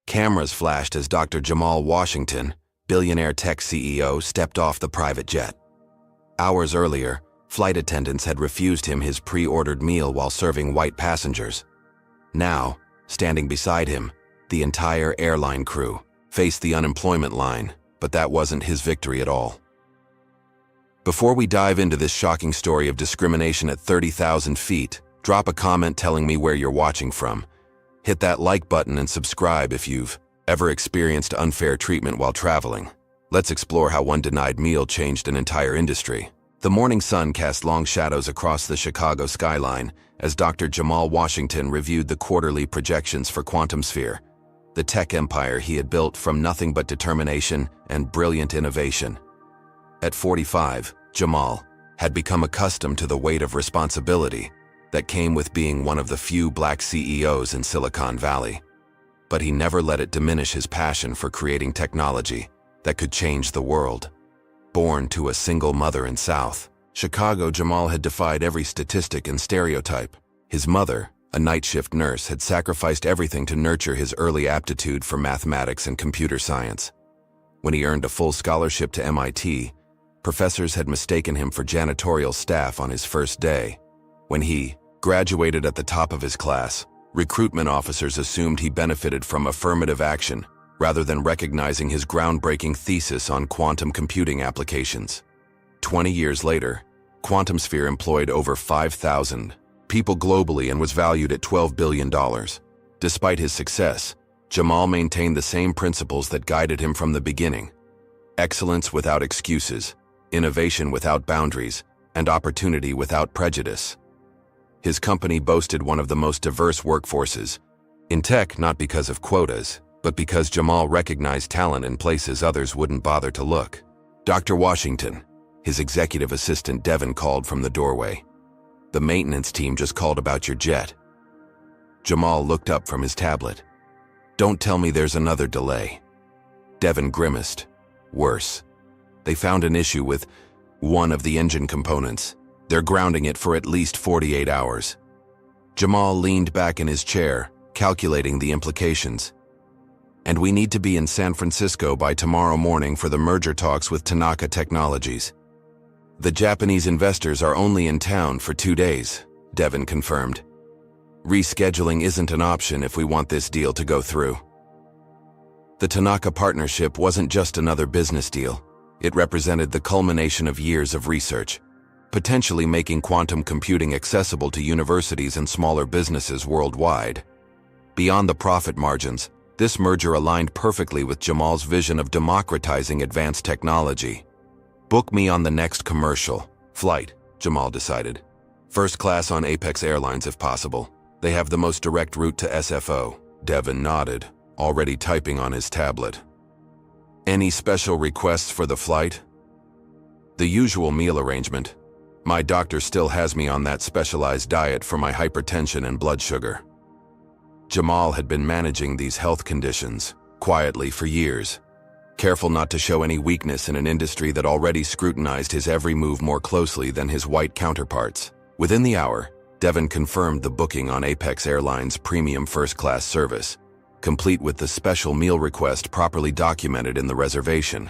Cameras flashed as Dr. Jamal Washington, billionaire tech CEO, stepped off the private jet. Hours earlier, flight attendants had refused him his pre-ordered meal while serving white passengers. Now, standing beside him, the entire airline crew faced the unemployment line, but that wasn't his victory at all. Before we dive into this shocking story of discrimination at 30,000 feet, drop a comment telling me where you're watching from. Hit that like button and subscribe if you've ever experienced unfair treatment while traveling. Let's explore how one denied meal changed an entire industry. The morning sun cast long shadows across the Chicago skyline as Dr. Jamal Washington reviewed the quarterly projections for QuantumSphere, the tech empire he had built from nothing but determination and brilliant innovation. At 45, Jamal had become accustomed to the weight of responsibility that came with being one of the few black CEOs in Silicon Valley. But he never let it diminish his passion for creating technology that could change the world. Born to a single mother in South Chicago, Jamal had defied every statistic and stereotype. His mother, a night shift nurse, had sacrificed everything to nurture his early aptitude for mathematics and computer science. When he earned a full scholarship to MIT, professors had mistaken him for janitorial staff on his first day. When he graduated at the top of his class, recruitment officers assumed he benefited from affirmative action rather than recognizing his groundbreaking thesis on quantum computing applications. 20 years later, QuantumSphere employed over 5,000 people globally and was valued at $12 billion. Despite his success, Jamal maintained the same principles that guided him from the beginning: excellence without excuses, innovation without boundaries, and opportunity without prejudice. His company boasted one of the most diverse workforces in tech, not because of quotas, but because Jamal recognized talent in places others wouldn't bother to look. Dr. Washington, his executive assistant Devin called from the doorway. "The maintenance team just called about your jet." Jamal looked up from his tablet. "Don't tell me there's another delay." Devin grimaced. "Worse. They found an issue with one of the engine components. They're grounding it for at least 48 hours. Jamal leaned back in his chair, calculating the implications. "And we need to be in San Francisco by tomorrow morning for the merger talks with Tanaka Technologies. The Japanese investors are only in town for 2 days, Devin confirmed. "Rescheduling isn't an option if we want this deal to go through." The Tanaka partnership wasn't just another business deal. It represented the culmination of years of research, potentially making quantum computing accessible to universities and smaller businesses worldwide. Beyond the profit margins, this merger aligned perfectly with Jamal's vision of democratizing advanced technology. "Book me on the next commercial flight," Jamal decided. "First class on Apex Airlines if possible. They have the most direct route to SFO." Devin nodded, already typing on his tablet. "Any special requests for the flight?" "The usual meal arrangement. My doctor still has me on that specialized diet for my hypertension and blood sugar." Jamal had been managing these health conditions quietly for years, careful not to show any weakness in an industry that already scrutinized his every move more closely than his white counterparts. Within the hour, Devin confirmed the booking on Apex Airlines' premium first-class service, complete with the special meal request properly documented in the reservation.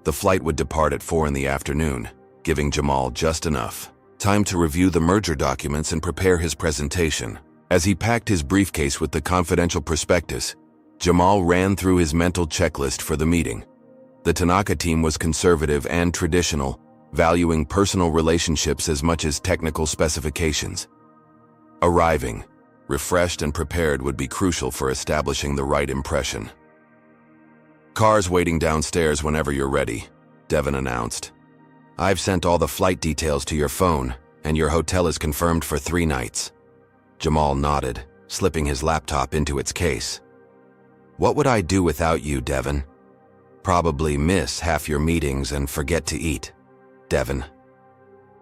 The flight would depart at 4 in the afternoon, giving Jamal just enough time to review the merger documents and prepare his presentation. As he packed his briefcase with the confidential prospectus, Jamal ran through his mental checklist for the meeting. The Tanaka team was conservative and traditional, valuing personal relationships as much as technical specifications. Arriving refreshed and prepared would be crucial for establishing the right impression. "Cars waiting downstairs whenever you're ready," Devin announced. "I've sent all the flight details to your phone, and your hotel is confirmed for 3 nights. Jamal nodded, slipping his laptop into its case. "What would I do without you, Devin?" "Probably miss half your meetings and forget to eat." Devin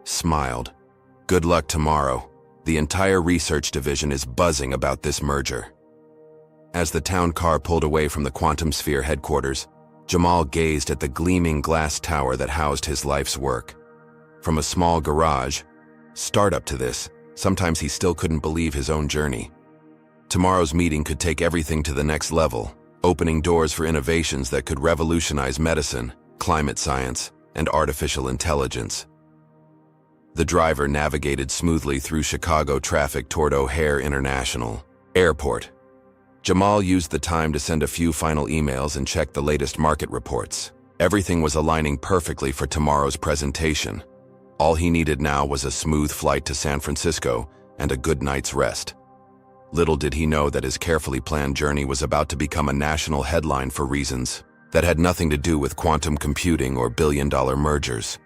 smiled. "Good luck tomorrow. The entire research division is buzzing about this merger." As the town car pulled away from the QuantumSphere headquarters, Jamal gazed at the gleaming glass tower that housed his life's work. From a small garage, startup to this, sometimes he still couldn't believe his own journey. Tomorrow's meeting could take everything to the next level, opening doors for innovations that could revolutionize medicine, climate science, and artificial intelligence. The driver navigated smoothly through Chicago traffic toward O'Hare International Airport. Jamal used the time to send a few final emails and check the latest market reports. Everything was aligning perfectly for tomorrow's presentation. All he needed now was a smooth flight to San Francisco and a good night's rest. Little did he know that his carefully planned journey was about to become a national headline for reasons that had nothing to do with quantum computing or billion-dollar mergers.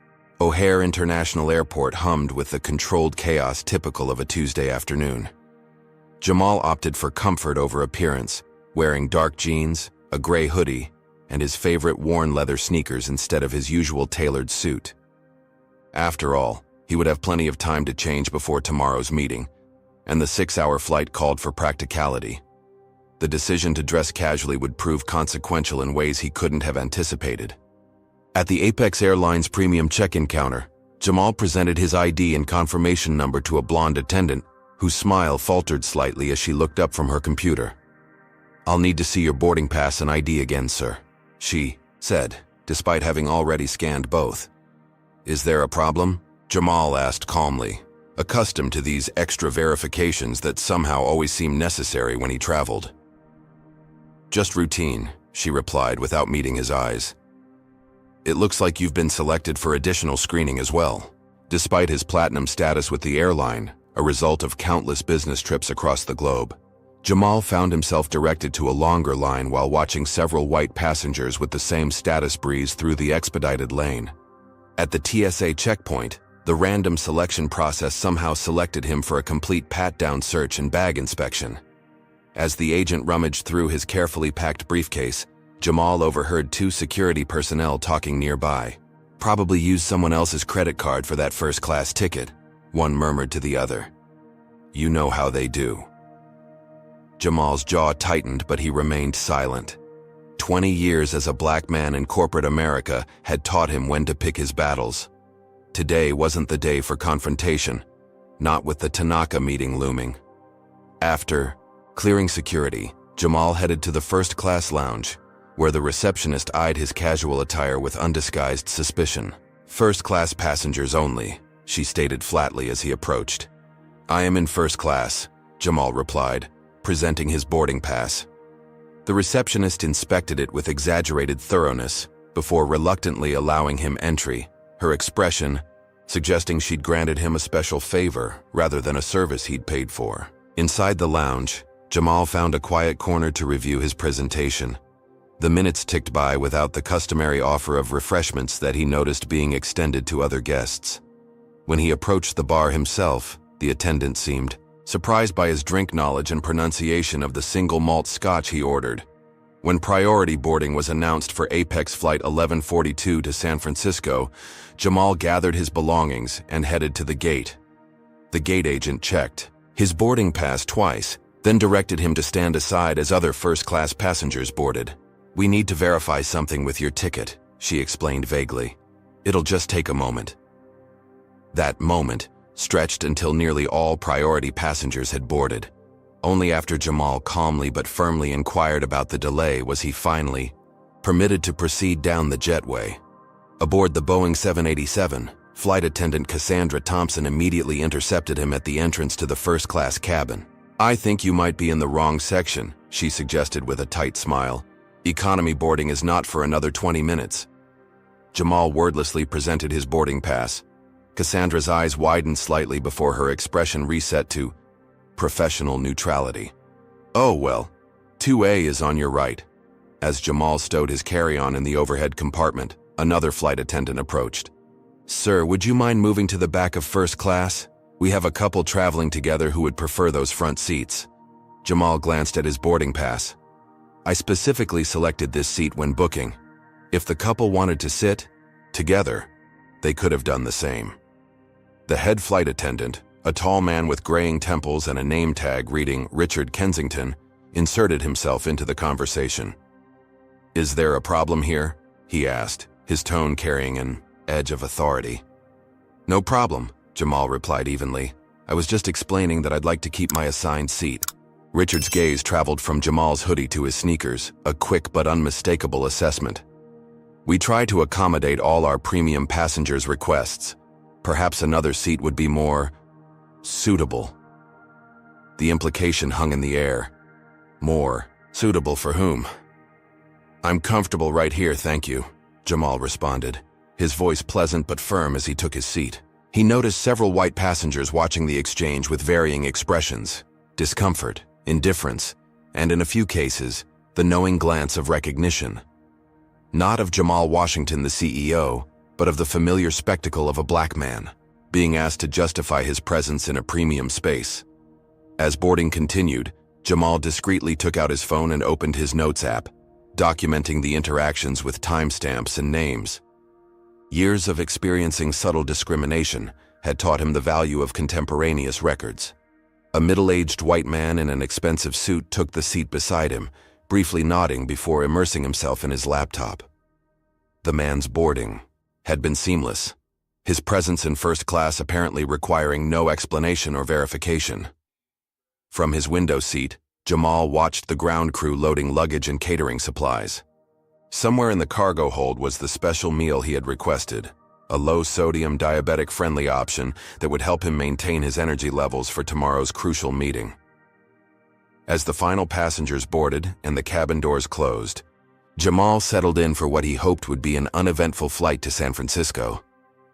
O'Hare International Airport hummed with the controlled chaos typical of a Tuesday afternoon. Jamal opted for comfort over appearance, wearing dark jeans, a gray hoodie, and his favorite worn leather sneakers instead of his usual tailored suit. After all, he would have plenty of time to change before tomorrow's meeting, and the 6-hour flight called for practicality. The decision to dress casually would prove consequential in ways he couldn't have anticipated. At the Apex Airlines premium check-in counter, Jamal presented his ID and confirmation number to a blonde attendant, whose smile faltered slightly as she looked up from her computer. "I'll need to see your boarding pass and ID again, sir," she said, despite having already scanned both. "Is there a problem?" Jamal asked calmly, accustomed to these extra verifications that somehow always seemed necessary when he traveled. "Just routine," she replied without meeting his eyes. "It looks like you've been selected for additional screening as well." Despite his platinum status with the airline, a result of countless business trips across the globe, Jamal found himself directed to a longer line while watching several white passengers with the same status breeze through the expedited lane. At the TSA checkpoint, the random selection process somehow selected him for a complete pat-down search and bag inspection. As the agent rummaged through his carefully packed briefcase, Jamal overheard 2 security personnel talking nearby. "Probably used someone else's credit card for that first-class ticket," one murmured to the other. "You know how they do." Jamal's jaw tightened, but he remained silent. 20 years as a black man in corporate America had taught him when to pick his battles. Today wasn't the day for confrontation, not with the Tanaka meeting looming. After clearing security, Jamal headed to the first-class lounge, where the receptionist eyed his casual attire with undisguised suspicion. "First-class passengers only," she stated flatly as he approached. "I am in first class," Jamal replied, presenting his boarding pass. The receptionist inspected it with exaggerated thoroughness before reluctantly allowing him entry, her expression suggesting she'd granted him a special favor rather than a service he'd paid for. Inside the lounge, Jamal found a quiet corner to review his presentation. The minutes ticked by without the customary offer of refreshments that he noticed being extended to other guests. When he approached the bar himself, the attendant seemed surprised by his drink knowledge and pronunciation of the single malt scotch he ordered. When priority boarding was announced for Apex Flight 1142 to San Francisco, Jamal gathered his belongings and headed to the gate. The gate agent checked his boarding pass twice, then directed him to stand aside as other first-class passengers boarded. "We need to verify something with your ticket," she explained vaguely. "It'll just take a moment." That moment stretched until nearly all priority passengers had boarded. Only after Jamal calmly but firmly inquired about the delay was he finally permitted to proceed down the jetway. Aboard the Boeing 787, flight attendant Cassandra Thompson immediately intercepted him at the entrance to the first-class cabin. "I think you might be in the wrong section," she suggested with a tight smile. "Economy boarding is not for another 20 minutes. Jamal wordlessly presented his boarding pass. Cassandra's eyes widened slightly before her expression reset to professional neutrality. "Oh, well, 2A is on your right." As Jamal stowed his carry-on in the overhead compartment, another flight attendant approached. "Sir, would you mind moving to the back of first class? We have a couple traveling together who would prefer those front seats." Jamal glanced at his boarding pass. "I specifically selected this seat when booking. If the couple wanted to sit together, they could have done the same." The head flight attendant, a tall man with graying temples and a name tag reading Richard Kensington, inserted himself into the conversation. "Is there a problem here?" he asked, his tone carrying an edge of authority. "No problem," Jamal replied evenly. "I was just explaining that I'd like to keep my assigned seat." Richard's gaze traveled from Jamal's hoodie to his sneakers, a quick but unmistakable assessment. "We try to accommodate all our premium passengers' requests. Perhaps another seat would be more suitable." The implication hung in the air. More suitable for whom? "I'm comfortable right here, thank you," Jamal responded, his voice pleasant but firm as he took his seat. He noticed several white passengers watching the exchange with varying expressions: discomfort, indifference, and in a few cases, the knowing glance of recognition. Not of Jamal Washington, the CEO, but of the familiar spectacle of a black man, being asked to justify his presence in a premium space. As boarding continued, Jamal discreetly took out his phone and opened his notes app, documenting the interactions with timestamps and names. Years of experiencing subtle discrimination had taught him the value of contemporaneous records. A middle-aged white man in an expensive suit took the seat beside him, briefly nodding before immersing himself in his laptop. The man's boarding had been seamless, his presence in first class apparently requiring no explanation or verification. From his window seat, Jamal watched the ground crew loading luggage and catering supplies. Somewhere in the cargo hold was the special meal he had requested, a low-sodium, diabetic-friendly option that would help him maintain his energy levels for tomorrow's crucial meeting. As the final passengers boarded and the cabin doors closed, Jamal settled in for what he hoped would be an uneventful flight to San Francisco.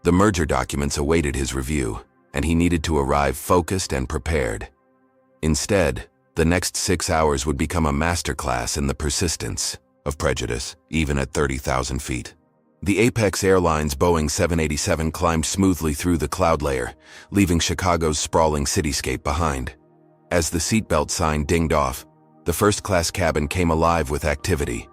The merger documents awaited his review, and he needed to arrive focused and prepared. Instead, the next 6 hours would become a masterclass in the persistence of prejudice, even at 30,000 feet. The Apex Airlines Boeing 787 climbed smoothly through the cloud layer, leaving Chicago's sprawling cityscape behind. As the seatbelt sign dinged off, the first-class cabin came alive with activity.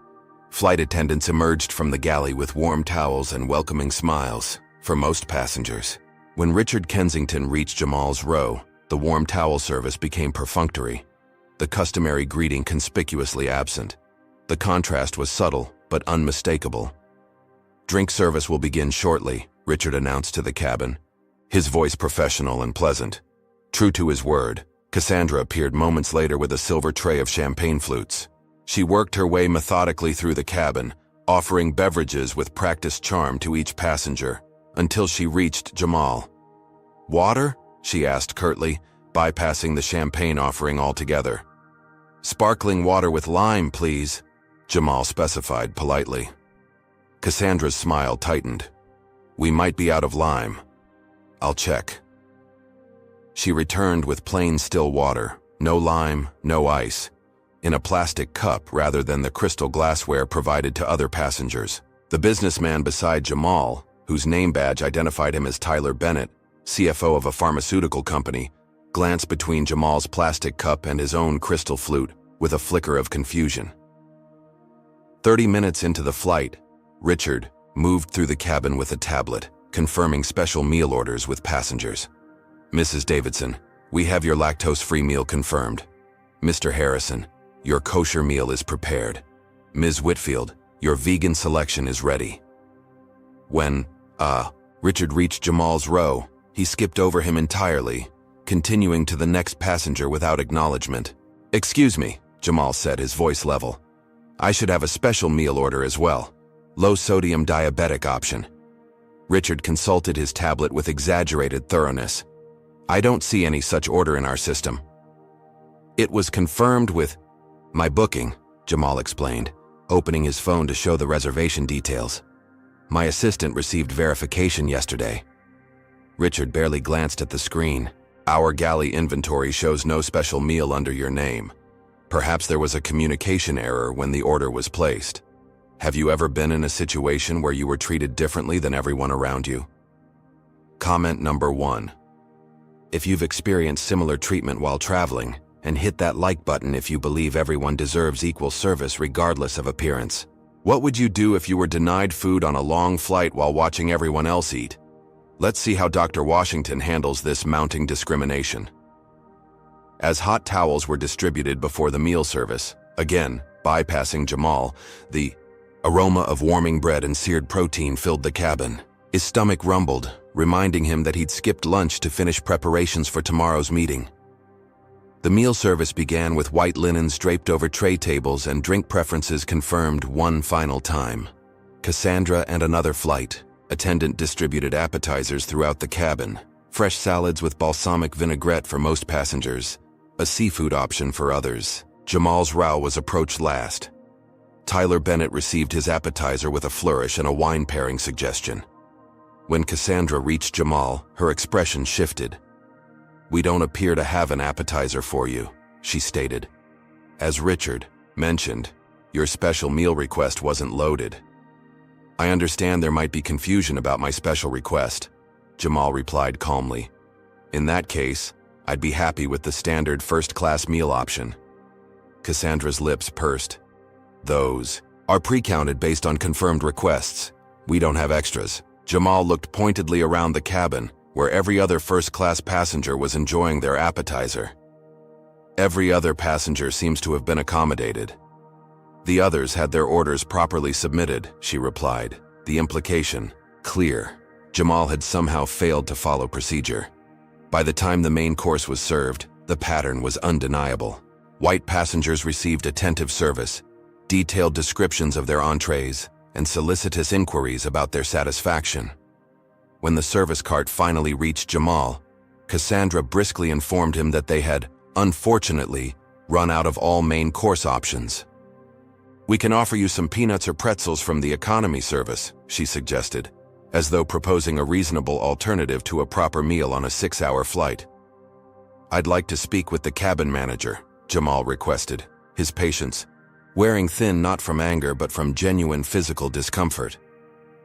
Flight attendants emerged from the galley with warm towels and welcoming smiles for most passengers. When Richard Kensington reached Jamal's row, the warm towel service became perfunctory, the customary greeting conspicuously absent. The contrast was subtle but unmistakable. "Drink service will begin shortly," Richard announced to the cabin, his voice professional and pleasant. True to his word, Cassandra appeared moments later with a silver tray of champagne flutes. She worked her way methodically through the cabin, offering beverages with practiced charm to each passenger, until she reached Jamal. "Water?" she asked curtly, bypassing the champagne offering altogether. "Sparkling water with lime, please," Jamal specified politely. Cassandra's smile tightened. "We might be out of lime. I'll check." She returned with plain still water, no lime, no ice, in a plastic cup rather than the crystal glassware provided to other passengers. The businessman beside Jamal, whose name badge identified him as Tyler Bennett, CFO of a pharmaceutical company, glanced between Jamal's plastic cup and his own crystal flute with a flicker of confusion. 30 minutes into the flight, Richard moved through the cabin with a tablet, confirming special meal orders with passengers. "Mrs. Davidson, we have your lactose-free meal confirmed. Mr. Harrison, your kosher meal is prepared. Ms. Whitfield, your vegan selection is ready." When, Richard reached Jamal's row, he skipped over him entirely, continuing to the next passenger without acknowledgement. "Excuse me," Jamal said, his voice level. "I should have a special meal order as well. Low-sodium diabetic option." Richard consulted his tablet with exaggerated thoroughness. "I don't see any such order in our system." "It was confirmed with my booking," Jamal explained, opening his phone to show the reservation details. "My assistant received verification yesterday." Richard barely glanced at the screen. "Our galley inventory shows no special meal under your name. Perhaps there was a communication error when the order was placed. Have you ever been in a situation where you were treated differently than everyone around you?" Comment number 1. If you've experienced similar treatment while traveling, and hit that like button if you believe everyone deserves equal service regardless of appearance. What would you do if you were denied food on a long flight while watching everyone else eat? Let's see how Dr. Washington handles this mounting discrimination. As hot towels were distributed before the meal service, again, bypassing Jamal, the aroma of warming bread and seared protein filled the cabin. His stomach rumbled, reminding him that he'd skipped lunch to finish preparations for tomorrow's meeting. The meal service began with white linens draped over tray tables and drink preferences confirmed one final time. Cassandra and another flight attendant distributed appetizers throughout the cabin, fresh salads with balsamic vinaigrette for most passengers, a seafood option for others. Jamal's row was approached last. Tyler Bennett received his appetizer with a flourish and a wine pairing suggestion. When Cassandra reached Jamal, her expression shifted. "We don't appear to have an appetizer for you," she stated. "As Richard mentioned, your special meal request wasn't loaded." "I understand there might be confusion about my special request," Jamal replied calmly. "In that case, I'd be happy with the standard first-class meal option." Cassandra's lips pursed. "Those are pre-counted based on confirmed requests. We don't have extras." Jamal looked pointedly around the cabin, where every other first-class passenger was enjoying their appetizer. "Every other passenger seems to have been accommodated. The others had their orders properly submitted," she replied, the implication clear. Jamal had somehow failed to follow procedure. By the time the main course was served, the pattern was undeniable. White passengers received attentive service, detailed descriptions of their entrees, and solicitous inquiries about their satisfaction. When the service cart finally reached Jamal, Cassandra briskly informed him that they had, unfortunately, run out of all main course options. "We can offer you some peanuts or pretzels from the economy service," she suggested, as though proposing a reasonable alternative to a proper meal on a 6-hour flight. "I'd like to speak with the cabin manager," Jamal requested, his patience wearing thin not from anger but from genuine physical discomfort.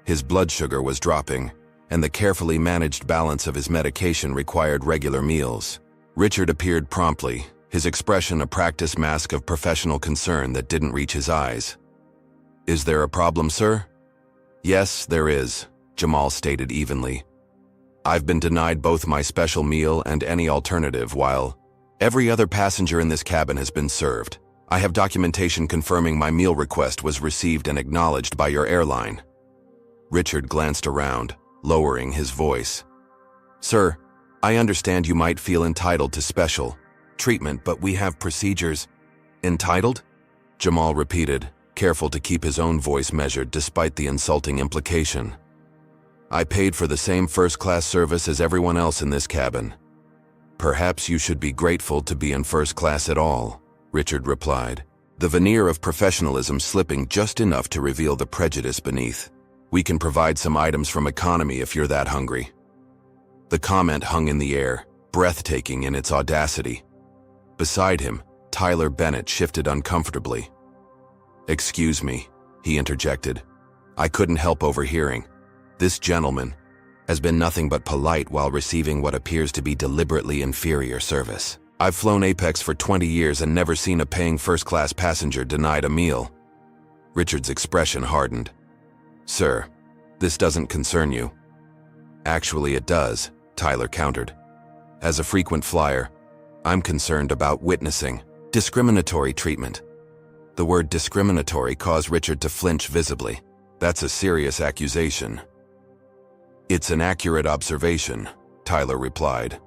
His blood sugar was dropping, and the carefully managed balance of his medication required regular meals. Richard appeared promptly, his expression a practiced mask of professional concern that didn't reach his eyes. "Is there a problem, sir?" "Yes, there is," Jamal stated evenly. "I've been denied both my special meal and any alternative while every other passenger in this cabin has been served. I have documentation confirming my meal request was received and acknowledged by your airline." Richard glanced around, lowering his voice. "Sir, I understand you might feel entitled to special treatment, but we have procedures." "Entitled?" Jamal repeated, careful to keep his own voice measured despite the insulting implication. "I paid for the same first-class service as everyone else in this cabin." "Perhaps you should be grateful to be in first class at all," Richard replied, the veneer of professionalism slipping just enough to reveal the prejudice beneath. "We can provide some items from economy if you're that hungry." The comment hung in the air, breathtaking in its audacity. Beside him, Tyler Bennett shifted uncomfortably. "Excuse me," he interjected. "I couldn't help overhearing. This gentleman has been nothing but polite while receiving what appears to be deliberately inferior service. I've flown Apex for 20 years and never seen a paying first-class passenger denied a meal." Richard's expression hardened. "Sir, this doesn't concern you." "Actually, it does," Tyler countered. "As a frequent flyer, I'm concerned about witnessing discriminatory treatment." The word discriminatory caused Richard to flinch visibly. "That's a serious accusation." "It's an accurate observation," Tyler replied.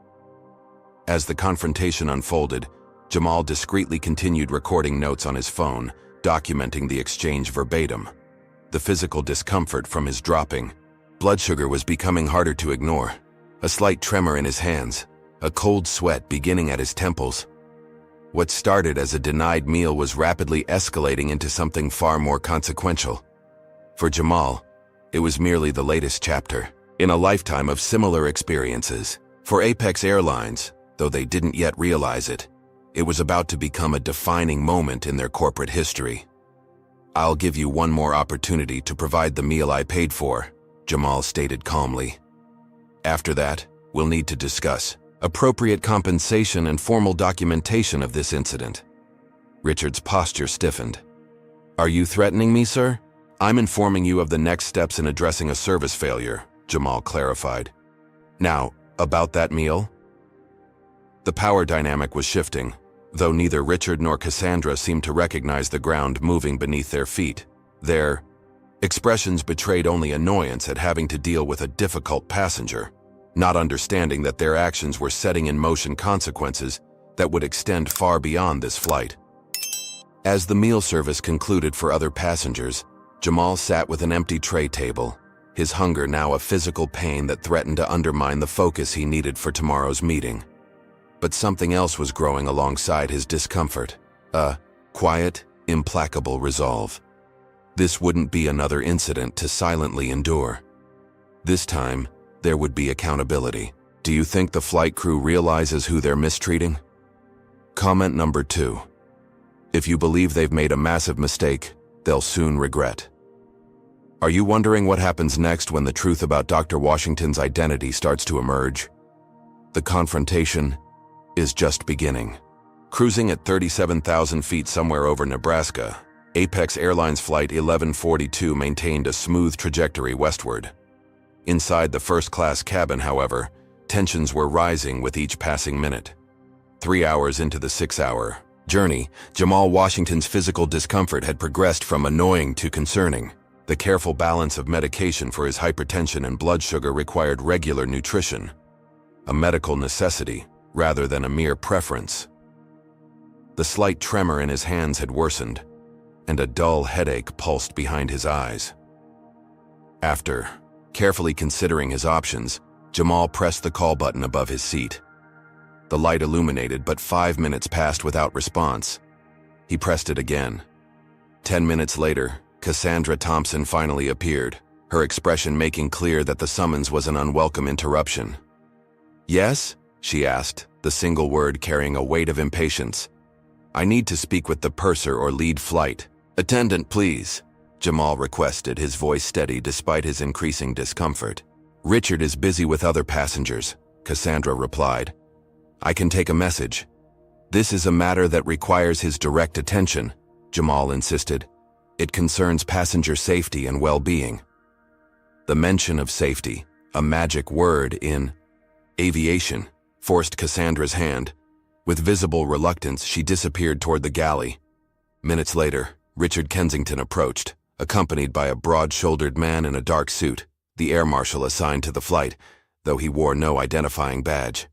As the confrontation unfolded, Jamal discreetly continued recording notes on his phone, documenting the exchange verbatim. The physical discomfort from his dropping blood sugar was becoming harder to ignore. A slight tremor in his hands, a cold sweat beginning at his temples. What started as a denied meal was rapidly escalating into something far more consequential. For Jamal, it was merely the latest chapter in a lifetime of similar experiences. For Apex Airlines, though they didn't yet realize it, it was about to become a defining moment in their corporate history. "I'll give you one more opportunity to provide the meal I paid for," Jamal stated calmly. "After that, we'll need to discuss appropriate compensation and formal documentation of this incident." Richard's posture stiffened. "Are you threatening me, sir?" "I'm informing you of the next steps in addressing a service failure," Jamal clarified. "Now, about that meal?" The power dynamic was shifting, though neither Richard nor Cassandra seemed to recognize the ground moving beneath their feet. Their expressions betrayed only annoyance at having to deal with a difficult passenger. Not understanding that their actions were setting in motion consequences that would extend far beyond this flight. As the meal service concluded for other passengers, Jamal sat with an empty tray table, his hunger now a physical pain that threatened to undermine the focus he needed for tomorrow's meeting. But something else was growing alongside his discomfort, a quiet, implacable resolve. This wouldn't be another incident to silently endure. This time, there would be accountability. Do you think the flight crew realizes who they're mistreating? Comment number 2. If you believe they've made a massive mistake, they'll soon regret. Are you wondering what happens next when the truth about Dr. Washington's identity starts to emerge? The confrontation is just beginning. Cruising at 37,000 feet somewhere over Nebraska, Apex Airlines Flight 1142 maintained a smooth trajectory westward. Inside the first-class cabin, however, tensions were rising with each passing minute. 3 hours into the 6-hour journey, Jamal Washington's physical discomfort had progressed from annoying to concerning. The careful balance of medication for his hypertension and blood sugar required regular nutrition, a medical necessity rather than a mere preference. The slight tremor in his hands had worsened, and a dull headache pulsed behind his eyes. After carefully considering his options, Jamal pressed the call button above his seat. The light illuminated, but 5 minutes passed without response. He pressed it again. 10 minutes later, Cassandra Thompson finally appeared, her expression making clear that the summons was an unwelcome interruption. "Yes?" she asked, the single word carrying a weight of impatience. "I need to speak with the purser or lead flight. Attendant, please," Jamal requested, his voice steady despite his increasing discomfort. "Richard is busy with other passengers," Cassandra replied. "I can take a message." "This is a matter that requires his direct attention," Jamal insisted. "It concerns passenger safety and well-being." The mention of safety, a magic word in aviation, forced Cassandra's hand. With visible reluctance, she disappeared toward the galley. Minutes later, Richard Kensington approached, accompanied by a broad-shouldered man in a dark suit, the air marshal assigned to the flight, though he wore no identifying badge.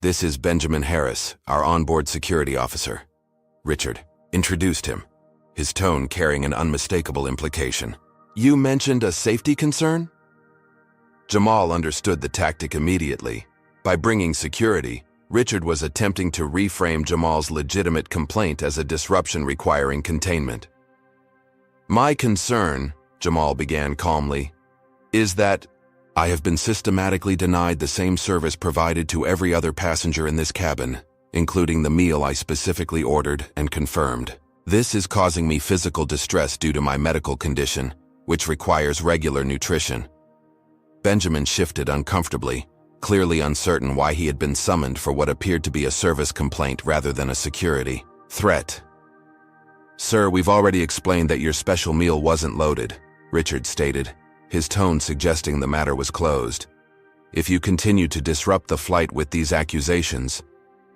"This is Benjamin Harris, our onboard security officer," Richard introduced him, his tone carrying an unmistakable implication. "You mentioned a safety concern?" Jamal understood the tactic immediately. By bringing security, Richard was attempting to reframe Jamal's legitimate complaint as a disruption requiring containment. "My concern," Jamal began calmly, "is that I have been systematically denied the same service provided to every other passenger in this cabin, including the meal I specifically ordered and confirmed. This is causing me physical distress due to my medical condition, which requires regular nutrition." Benjamin shifted uncomfortably, clearly uncertain why he had been summoned for what appeared to be a service complaint rather than a security threat. "Sir, we've already explained that your special meal wasn't loaded," Richard stated, his tone suggesting the matter was closed. "If you continue to disrupt the flight with these accusations—"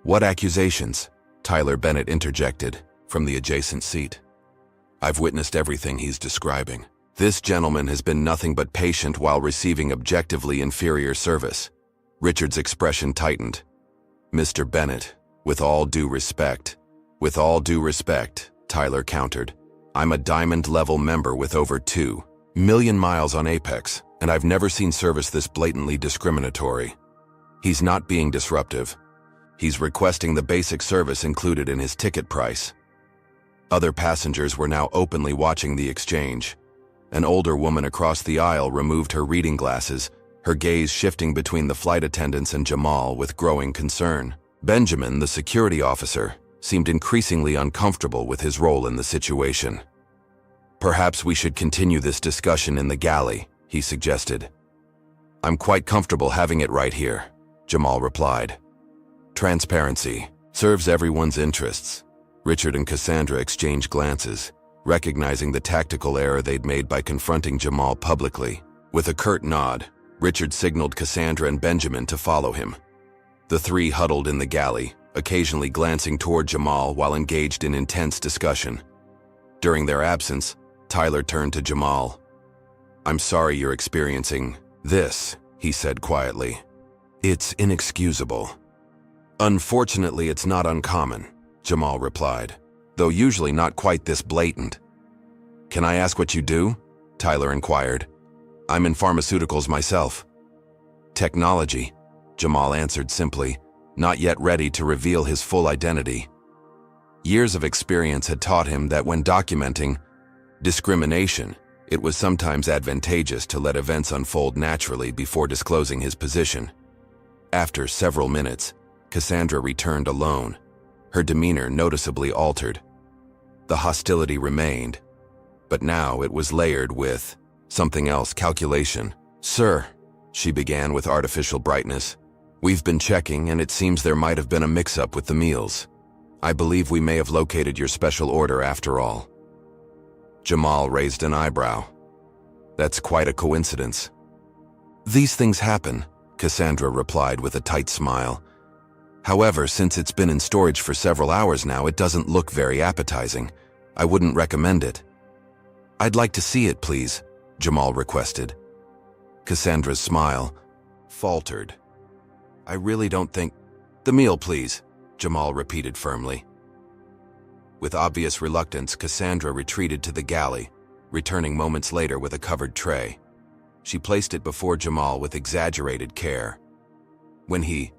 "What accusations?" Tyler Bennett interjected from the adjacent seat. "I've witnessed everything he's describing. This gentleman has been nothing but patient while receiving objectively inferior service." Richard's expression tightened. "Mr. Bennett, with all due respect," "With all due respect," Tyler countered. "I'm a diamond-level member with over 2 million miles on Apex, and I've never seen service this blatantly discriminatory. He's not being disruptive. He's requesting the basic service included in his ticket price." Other passengers were now openly watching the exchange. An older woman across the aisle removed her reading glasses, her gaze shifting between the flight attendants and Jamal with growing concern. Benjamin, the security officer, seemed increasingly uncomfortable with his role in the situation. "Perhaps we should continue this discussion in the galley," he suggested. "I'm quite comfortable having it right here," Jamal replied. "Transparency serves everyone's interests." Richard and Cassandra exchanged glances, recognizing the tactical error they'd made by confronting Jamal publicly. With a curt nod, Richard signaled Cassandra and Benjamin to follow him. The three huddled in the galley, occasionally glancing toward Jamal while engaged in intense discussion. During their absence, Tyler turned to Jamal. "I'm sorry you're experiencing this," he said quietly. "It's inexcusable." Unfortunately, it's not uncommon, Jamal replied, though usually not quite this blatant. Can I ask what you do? Tyler inquired. I'm in pharmaceuticals myself. Technology, Jamal answered simply, not yet ready to reveal his full identity. Years of experience had taught him that when documenting discrimination, it was sometimes advantageous to let events unfold naturally before disclosing his position. After several minutes, Cassandra returned alone, her demeanor noticeably altered. The hostility remained, but now it was layered with something else, calculation. Sir, she began with artificial brightness, we've been checking and it seems there might have been a mix-up with the meals. I believe we may have located your special order after all. Jamal raised an eyebrow. That's quite a coincidence. These things happen, Cassandra replied with a tight smile. However, since it's been in storage for several hours now, it doesn't look very appetizing. I wouldn't recommend it. I'd like to see it, please, Jamal requested. Cassandra's smile faltered. I really don't think... The meal, please, Jamal repeated firmly. With obvious reluctance, Cassandra retreated to the galley, returning moments later with a covered tray. She placed it before Jamal with exaggerated care. When he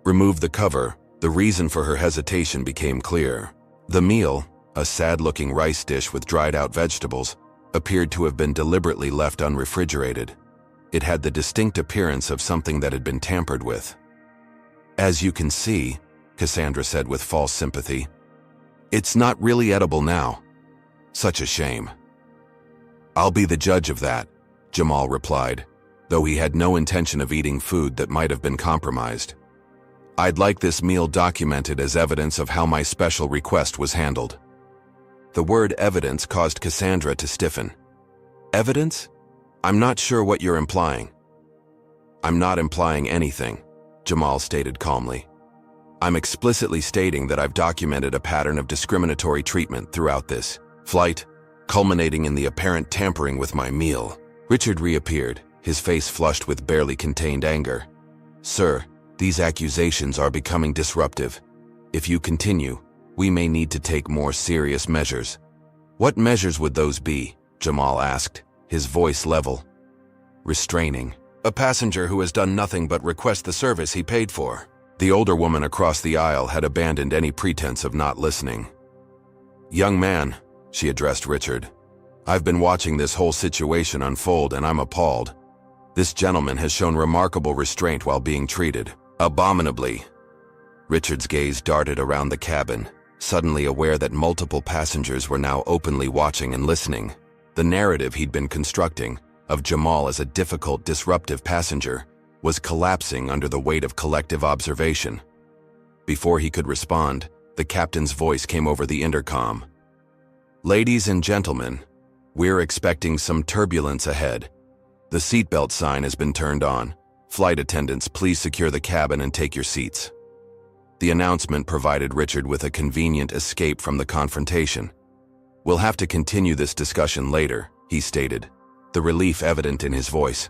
removed the cover, the reason for her hesitation became clear. The meal, a sad-looking rice dish with dried-out vegetables, appeared to have been deliberately left unrefrigerated. It had the distinct appearance of something that had been tampered with. As you can see, Cassandra said with false sympathy, it's not really edible now. Such a shame. I'll be the judge of that, Jamal replied, though he had no intention of eating food that might have been compromised. I'd like this meal documented as evidence of how my special request was handled. The word evidence caused Cassandra to stiffen. Evidence? I'm not sure what you're implying. I'm not implying anything, Jamal stated calmly. I'm explicitly stating that I've documented a pattern of discriminatory treatment throughout this flight, culminating in the apparent tampering with my meal. Richard reappeared, his face flushed with barely contained anger. Sir, these accusations are becoming disruptive. If you continue, we may need to take more serious measures. What measures would those be? Jamal asked, his voice level. Restraining. A passenger who has done nothing but request the service he paid for. The older woman across the aisle had abandoned any pretense of not listening. Young man, she addressed Richard, I've been watching this whole situation unfold and I'm appalled. This gentleman has shown remarkable restraint while being treated. Abominably. Richard's gaze darted around the cabin, suddenly aware that multiple passengers were now openly watching and listening. The narrative he'd been constructing, of Jamal as a difficult, disruptive passenger, was collapsing under the weight of collective observation. Before he could respond, the captain's voice came over the intercom. Ladies and gentlemen, we're expecting some turbulence ahead. The seatbelt sign has been turned on. Flight attendants, please secure the cabin and take your seats. The announcement provided Richard with a convenient escape from the confrontation. We'll have to continue this discussion later, he stated, the relief evident in his voice.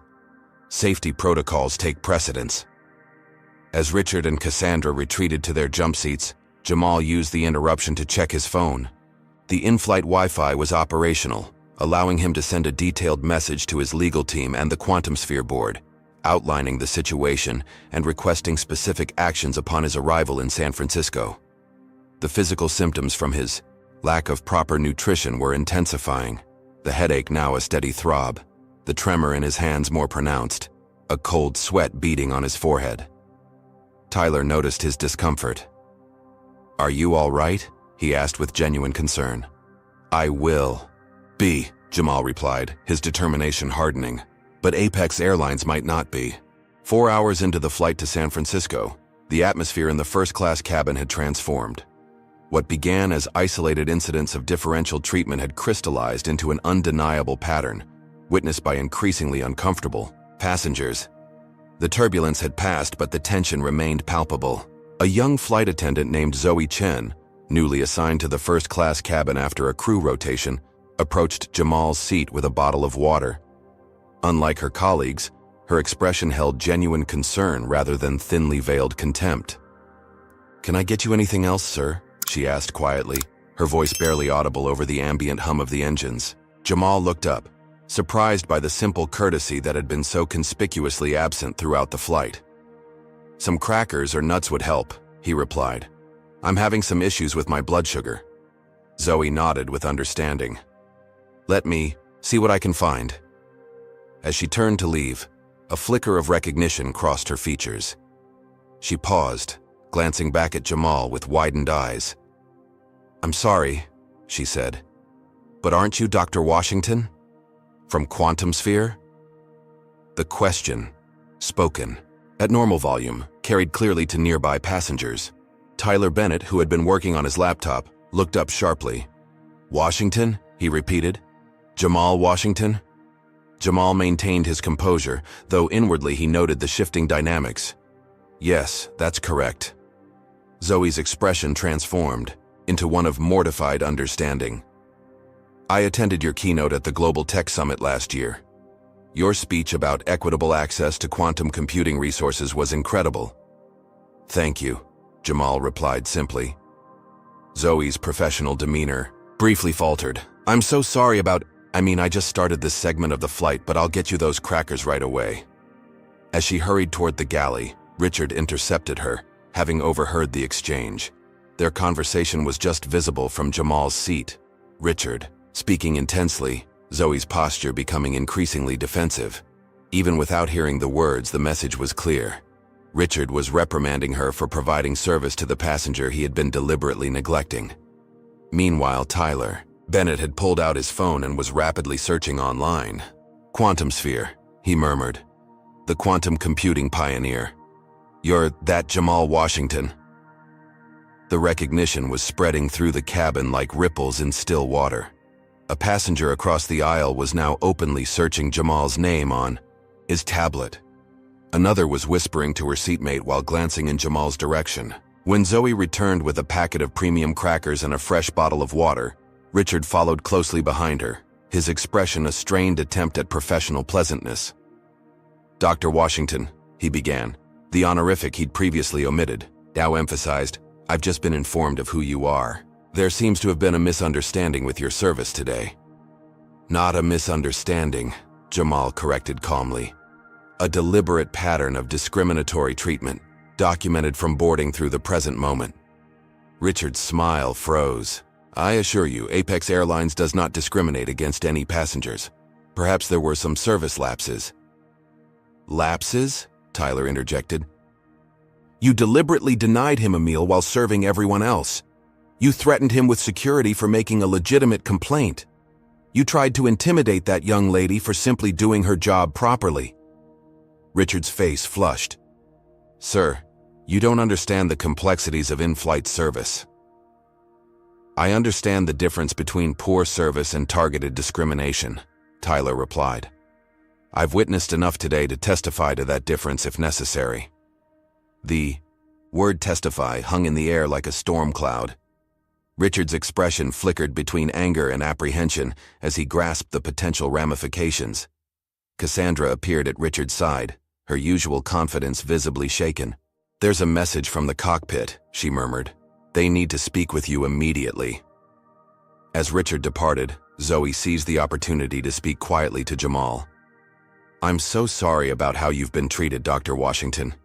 Safety protocols take precedence. As Richard and Cassandra retreated to their jump seats, Jamal used the interruption to check his phone. The in-flight Wi-Fi was operational, allowing him to send a detailed message to his legal team and the Quantum Sphere board, outlining the situation and requesting specific actions upon his arrival in San Francisco. The physical symptoms from his lack of proper nutrition were intensifying, the headache now a steady throb, the tremor in his hands more pronounced, a cold sweat beading on his forehead. Tyler noticed his discomfort. Are you all right? He asked with genuine concern. I will be, Jamal replied, his determination hardening. But Apex Airlines might not be. 4 hours into the flight to San Francisco, the atmosphere in the first-class cabin had transformed. What began as isolated incidents of differential treatment had crystallized into an undeniable pattern, witnessed by increasingly uncomfortable passengers. The turbulence had passed, but the tension remained palpable. A young flight attendant named Zoe Chen, newly assigned to the first-class cabin after a crew rotation, approached Jamal's seat with a bottle of water. Unlike her colleagues, her expression held genuine concern rather than thinly veiled contempt. "Can I get you anything else, sir?" she asked quietly, her voice barely audible over the ambient hum of the engines. Jamal looked up, surprised by the simple courtesy that had been so conspicuously absent throughout the flight. "Some crackers or nuts would help," he replied. "I'm having some issues with my blood sugar." Zoe nodded with understanding. "Let me see what I can find." As she turned to leave, a flicker of recognition crossed her features. She paused, glancing back at Jamal with widened eyes. "I'm sorry," she said, "but aren't you Dr. Washington? From Quantum Sphere?" The question, spoken at normal volume, carried clearly to nearby passengers. Tyler Bennett, who had been working on his laptop, looked up sharply. "Washington?" he repeated. "Jamal Washington?" Jamal maintained his composure, though inwardly he noted the shifting dynamics. "Yes, that's correct." Zoe's expression transformed into one of mortified understanding. "I attended your keynote at the Global Tech Summit last year. Your speech about equitable access to quantum computing resources was incredible." "Thank you," Jamal replied simply. Zoe's professional demeanor briefly faltered. "I'm so sorry about... I just started this segment of the flight, but I'll get you those crackers right away." As she hurried toward the galley, Richard intercepted her, having overheard the exchange. Their conversation was just visible from Jamal's seat. Richard, speaking intensely, Zoe's posture becoming increasingly defensive. Even without hearing the words, the message was clear. Richard was reprimanding her for providing service to the passenger he had been deliberately neglecting. Meanwhile, Tyler Bennett had pulled out his phone and was rapidly searching online. "Quantum Sphere," he murmured. "The quantum computing pioneer. You're that Jamal Washington." The recognition was spreading through the cabin like ripples in still water. A passenger across the aisle was now openly searching Jamal's name on his tablet. Another was whispering to her seatmate while glancing in Jamal's direction. When Zoe returned with a packet of premium crackers and a fresh bottle of water, Richard followed closely behind her, his expression a strained attempt at professional pleasantness. "Dr. Washington," he began, the honorific he'd previously omitted, now emphasized, "I've just been informed of who you are. There seems to have been a misunderstanding with your service today." "Not a misunderstanding," Jamal corrected calmly. "A deliberate pattern of discriminatory treatment, documented from boarding through the present moment." Richard's smile froze. "I assure you, Apex Airlines does not discriminate against any passengers. Perhaps there were some service lapses." "Lapses?" Tyler interjected. "You deliberately denied him a meal while serving everyone else. You threatened him with security for making a legitimate complaint. You tried to intimidate that young lady for simply doing her job properly." Richard's face flushed. "Sir, you don't understand the complexities of in-flight service." "I understand the difference between poor service and targeted discrimination," Tyler replied. "I've witnessed enough today to testify to that difference if necessary." The word testify hung in the air like a storm cloud. Richard's expression flickered between anger and apprehension as he grasped the potential ramifications. Cassandra appeared at Richard's side, her usual confidence visibly shaken. "There's a message from the cockpit," she murmured. "They need to speak with you immediately." As Richard departed, Zoe seized the opportunity to speak quietly to Jamal. "I'm so sorry about how you've been treated, Dr. Washington.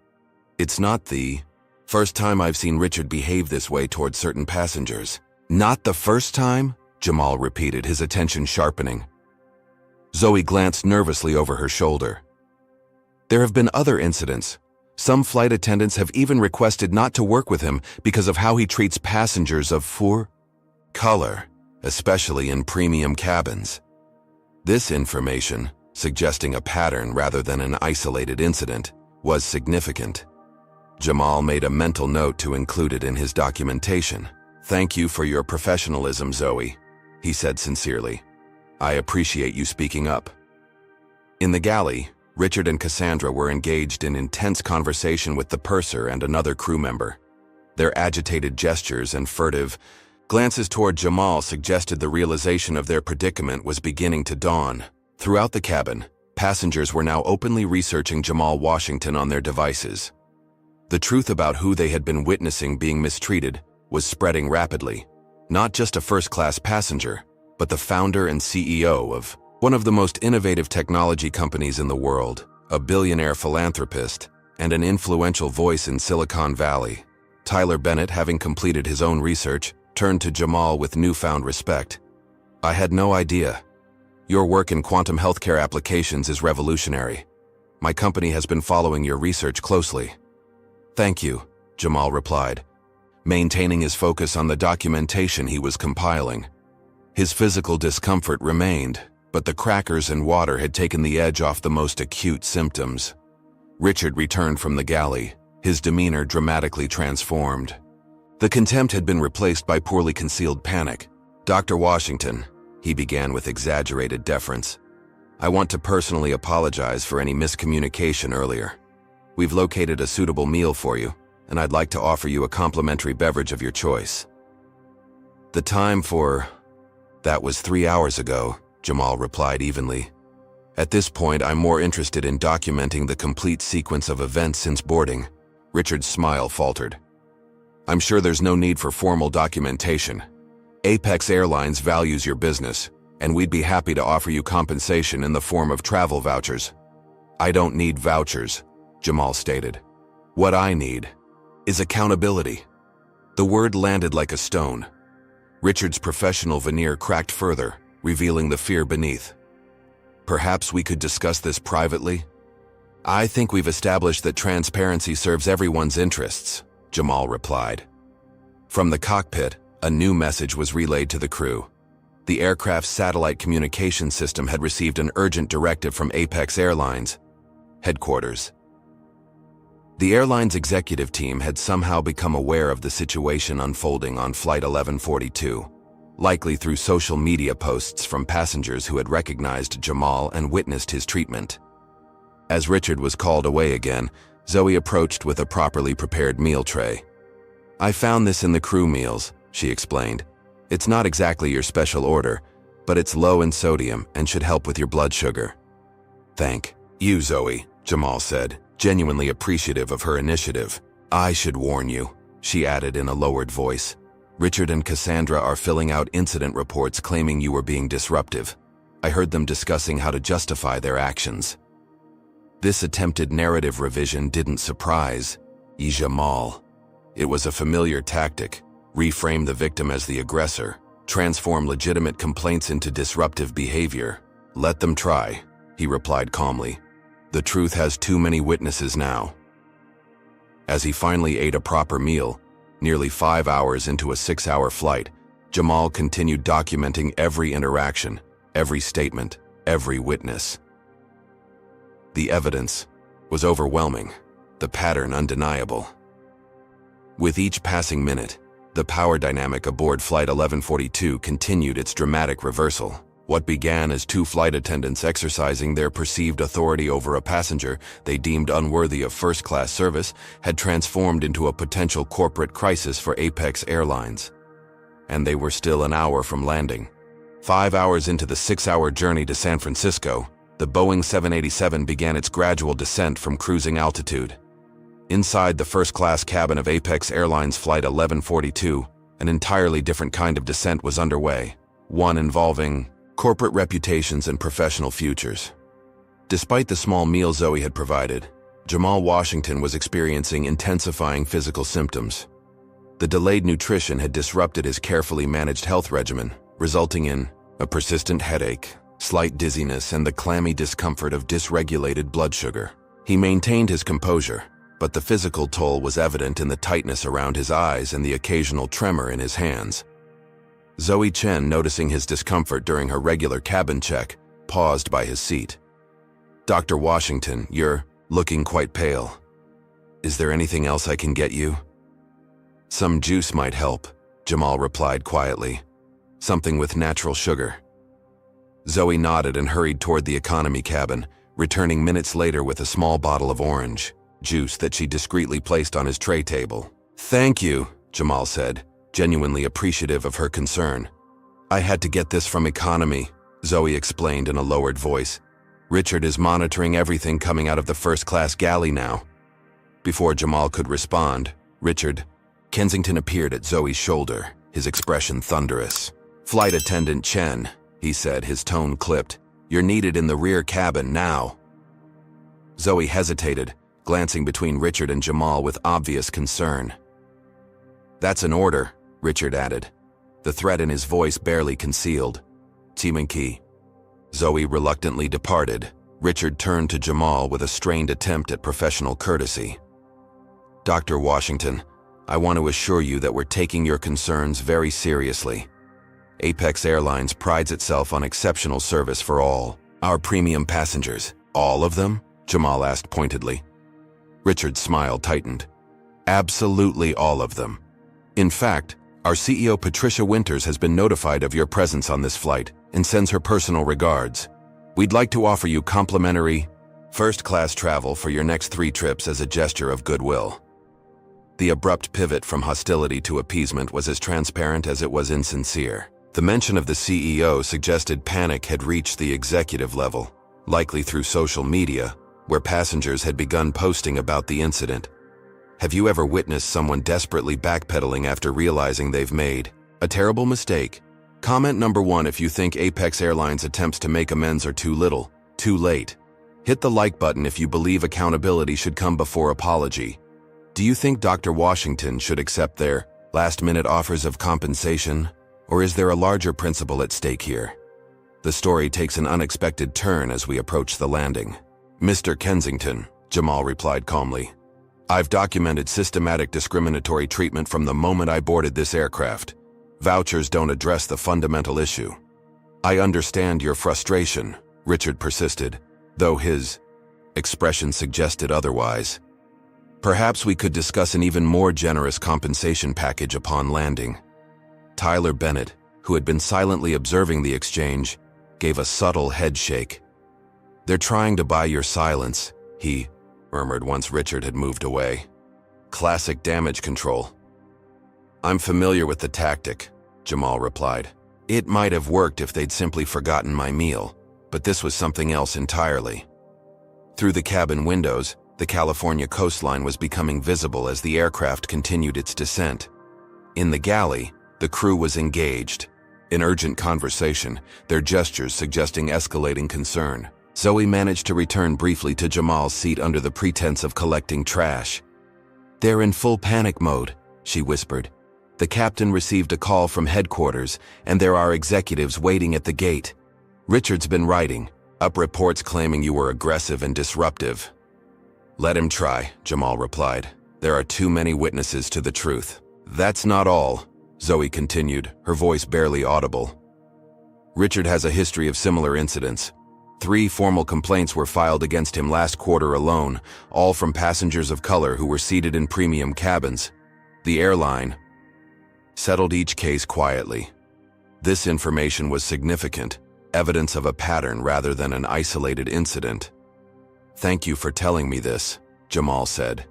It's not the first time I've seen Richard behave this way toward certain passengers." "Not the first time?" Jamal repeated, his attention sharpening. Zoe glanced nervously over her shoulder. "There have been other incidents. Some flight attendants have even requested not to work with him because of how he treats passengers of poor color, especially in premium cabins." This information, suggesting a pattern rather than an isolated incident, was significant. Jamal made a mental note to include it in his documentation. "Thank you for your professionalism, Zoe," he said sincerely. "I appreciate you speaking up." In the galley, Richard and Cassandra were engaged in intense conversation with the purser and another crew member. Their agitated gestures and furtive glances toward Jamal suggested the realization of their predicament was beginning to dawn. Throughout the cabin, passengers were now openly researching Jamal Washington on their devices. The truth about who they had been witnessing being mistreated was spreading rapidly. Not just a first-class passenger, but the founder and CEO of one of the most innovative technology companies in the world, a billionaire philanthropist, and an influential voice in Silicon Valley. Tyler Bennett, having completed his own research, turned to Jamal with newfound respect. "I had no idea. Your work in quantum healthcare applications is revolutionary. My company has been following your research closely." "Thank you," Jamal replied, maintaining his focus on the documentation he was compiling. His physical discomfort remained, but the crackers and water had taken the edge off the most acute symptoms. Richard returned from the galley, his demeanor dramatically transformed. The contempt had been replaced by poorly concealed panic. "Dr. Washington," he began with exaggerated deference, "I want to personally apologize for any miscommunication earlier. We've located a suitable meal for you, and I'd like to offer you a complimentary beverage of your choice." "The time for that was 3 hours ago," Jamal replied evenly. "At this point, I'm more interested in documenting the complete sequence of events since boarding." Richard's smile faltered. "I'm sure there's no need for formal documentation. Apex Airlines values your business, and we'd be happy to offer you compensation in the form of travel vouchers." "I don't need vouchers," Jamal stated. "What I need is accountability." The word landed like a stone. Richard's professional veneer cracked further, revealing the fear beneath. "Perhaps we could discuss this privately?" "I think we've established that transparency serves everyone's interests," Jamal replied. From the cockpit, a new message was relayed to the crew. The aircraft's satellite communication system had received an urgent directive from Apex Airlines headquarters. The airline's executive team had somehow become aware of the situation unfolding on Flight 1142, likely through social media posts from passengers who had recognized Jamal and witnessed his treatment. As Richard was called away again, Zoe approached with a properly prepared meal tray. "I found this in the crew meals," she explained. "It's not exactly your special order, but it's low in sodium and should help with your blood sugar." "Thank you, Zoe," Jamal said, genuinely appreciative of her initiative. "I should warn you," she added in a lowered voice. "Richard and Cassandra are filling out incident reports claiming you were being disruptive. I heard them discussing how to justify their actions." This attempted narrative revision didn't surprise Jamal. It was a familiar tactic: reframe the victim as the aggressor, transform legitimate complaints into disruptive behavior. "Let them try," he replied calmly. "The truth has too many witnesses now." As he finally ate a proper meal, nearly 5 hours into a 6-hour flight, Jamal continued documenting every interaction, every statement, every witness. The evidence was overwhelming, the pattern undeniable. With each passing minute, the power dynamic aboard Flight 1142 continued its dramatic reversal. What began as 2 flight attendants exercising their perceived authority over a passenger they deemed unworthy of first-class service had transformed into a potential corporate crisis for Apex Airlines. And they were still an hour from landing. 5 hours into the 6-hour journey to San Francisco, the Boeing 787 began its gradual descent from cruising altitude. Inside the first-class cabin of Apex Airlines Flight 1142, an entirely different kind of descent was underway, one involving corporate reputations and professional futures. Despite the small meal Zoe had provided, Jamal Washington was experiencing intensifying physical symptoms. The delayed nutrition had disrupted his carefully managed health regimen, resulting in a persistent headache, slight dizziness, and the clammy discomfort of dysregulated blood sugar. He maintained his composure, but the physical toll was evident in the tightness around his eyes and the occasional tremor in his hands. Zoe Chen, noticing his discomfort during her regular cabin check, paused by his seat. "Dr. Washington, you're looking quite pale. Is there anything else I can get you?" "Some juice might help," Jamal replied quietly. "Something with natural sugar." Zoe nodded and hurried toward the economy cabin, returning minutes later with a small bottle of orange juice that she discreetly placed on his tray table. "Thank you," Jamal said, genuinely appreciative of her concern. "I had to get this from economy," Zoe explained in a lowered voice. "Richard is monitoring everything coming out of the first-class galley now." Before Jamal could respond, Richard Kensington appeared at Zoe's shoulder, his expression thunderous. "Flight Attendant Chen," he said, his tone clipped. "You're needed in the rear cabin now." Zoe hesitated, glancing between Richard and Jamal with obvious concern. "That's an order," Richard added, the threat in his voice barely concealed. "Timanki." Zoe reluctantly departed. Richard turned to Jamal with a strained attempt at professional courtesy. "Dr. Washington, I want to assure you that we're taking your concerns very seriously. Apex Airlines prides itself on exceptional service for all our premium passengers." "All of them?" Jamal asked pointedly. Richard's smile tightened. "Absolutely all of them. In fact, our CEO Patricia Winters has been notified of your presence on this flight and sends her personal regards. We'd like to offer you complimentary, first-class travel for your next 3 trips as a gesture of goodwill." The abrupt pivot from hostility to appeasement was as transparent as it was insincere. The mention of the CEO suggested panic had reached the executive level, likely through social media, where passengers had begun posting about the incident. Have you ever witnessed someone desperately backpedaling after realizing they've made a terrible mistake? Comment number 1 if you think Apex Airlines' attempts to make amends are too little, too late. Hit the like button if you believe accountability should come before apology. Do you think Dr. Washington should accept their last-minute offers of compensation, or is there a larger principle at stake here? The story takes an unexpected turn as we approach the landing. "Mr. Kensington," Jamal replied calmly, "I've documented systematic discriminatory treatment from the moment I boarded this aircraft. Vouchers don't address the fundamental issue." "I understand your frustration," Richard persisted, though his expression suggested otherwise. "Perhaps we could discuss an even more generous compensation package upon landing." Tyler Bennett, who had been silently observing the exchange, gave a subtle head shake. "They're trying to buy your silence," he murmured once Richard had moved away. "Classic damage control." "I'm familiar with the tactic," Jamal replied. "It might have worked if they'd simply forgotten my meal, but this was something else entirely." Through the cabin windows, the California coastline was becoming visible as the aircraft continued its descent. In the galley, the crew was engaged in urgent conversation, their gestures suggesting escalating concern. Zoe managed to return briefly to Jamal's seat under the pretense of collecting trash. "They're in full panic mode," she whispered. "The captain received a call from headquarters, and there are executives waiting at the gate. Richard's been writing up reports claiming you were aggressive and disruptive." "Let him try," Jamal replied. "There are too many witnesses to the truth." "That's not all," Zoe continued, her voice barely audible. "Richard has a history of similar incidents. 3 formal complaints were filed against him last quarter alone, all from passengers of color who were seated in premium cabins. The airline settled each case quietly. This information was significant, evidence of a pattern rather than an isolated incident." "Thank you for telling me this," Jamal said.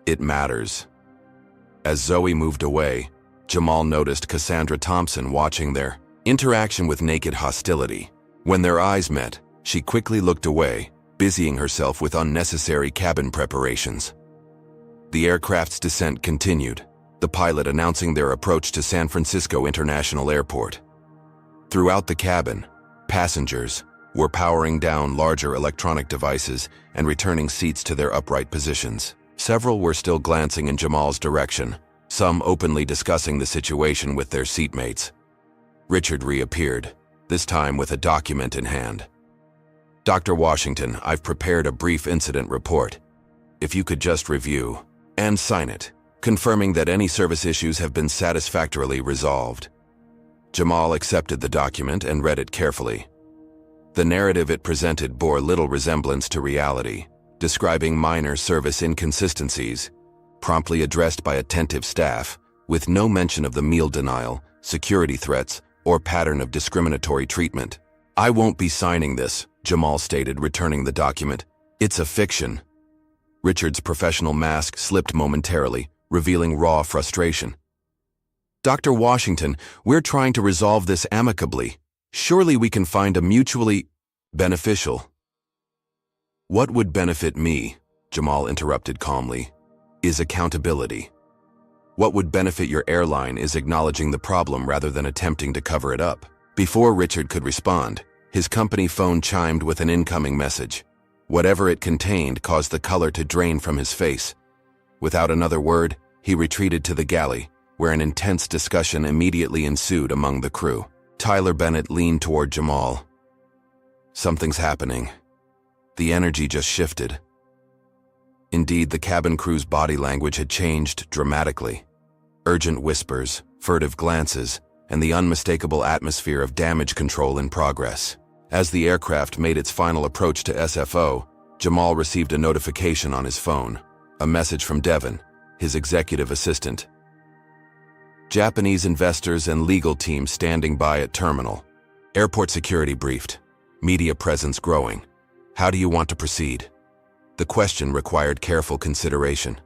"It matters." As Zoe moved away, Jamal noticed Cassandra Thompson watching their interaction with naked hostility. When their eyes met, she quickly looked away, busying herself with unnecessary cabin preparations. The aircraft's descent continued, the pilot announcing their approach to San Francisco International Airport. Throughout the cabin, passengers were powering down larger electronic devices and returning seats to their upright positions. Several were still glancing in Jamal's direction, some openly discussing the situation with their seatmates. Richard reappeared, this time with a document in hand. "Dr. Washington, I've prepared a brief incident report. If you could just review and sign it, confirming that any service issues have been satisfactorily resolved." Jamal accepted the document and read it carefully. The narrative it presented bore little resemblance to reality, describing minor service inconsistencies, promptly addressed by attentive staff, with no mention of the meal denial, security threats, or pattern of discriminatory treatment. "I won't be signing this," Jamal stated, returning the document. "It's a fiction." Richard's professional mask slipped momentarily, revealing raw frustration. "Dr. Washington, we're trying to resolve this amicably. Surely we can find a mutually beneficial." "What would benefit me?" Jamal interrupted calmly. is accountability. What would benefit your airline is acknowledging the problem rather than attempting to cover it up. Before Richard could respond, his company phone chimed with an incoming message. Whatever it contained caused the color to drain from his face. Without another word, he retreated to the galley, where an intense discussion immediately ensued among the crew. Tyler Bennett leaned toward Jamal. Something's happening. The energy just shifted. Indeed, the cabin crew's body language had changed dramatically. Urgent whispers, furtive glances, and the unmistakable atmosphere of damage control in progress. As the aircraft made its final approach to SFO, Jamal received a notification on his phone. A message from Devon, his executive assistant. Japanese investors and legal team standing by at terminal. Airport security briefed. Media presence growing. How do you want to proceed? The question required careful consideration.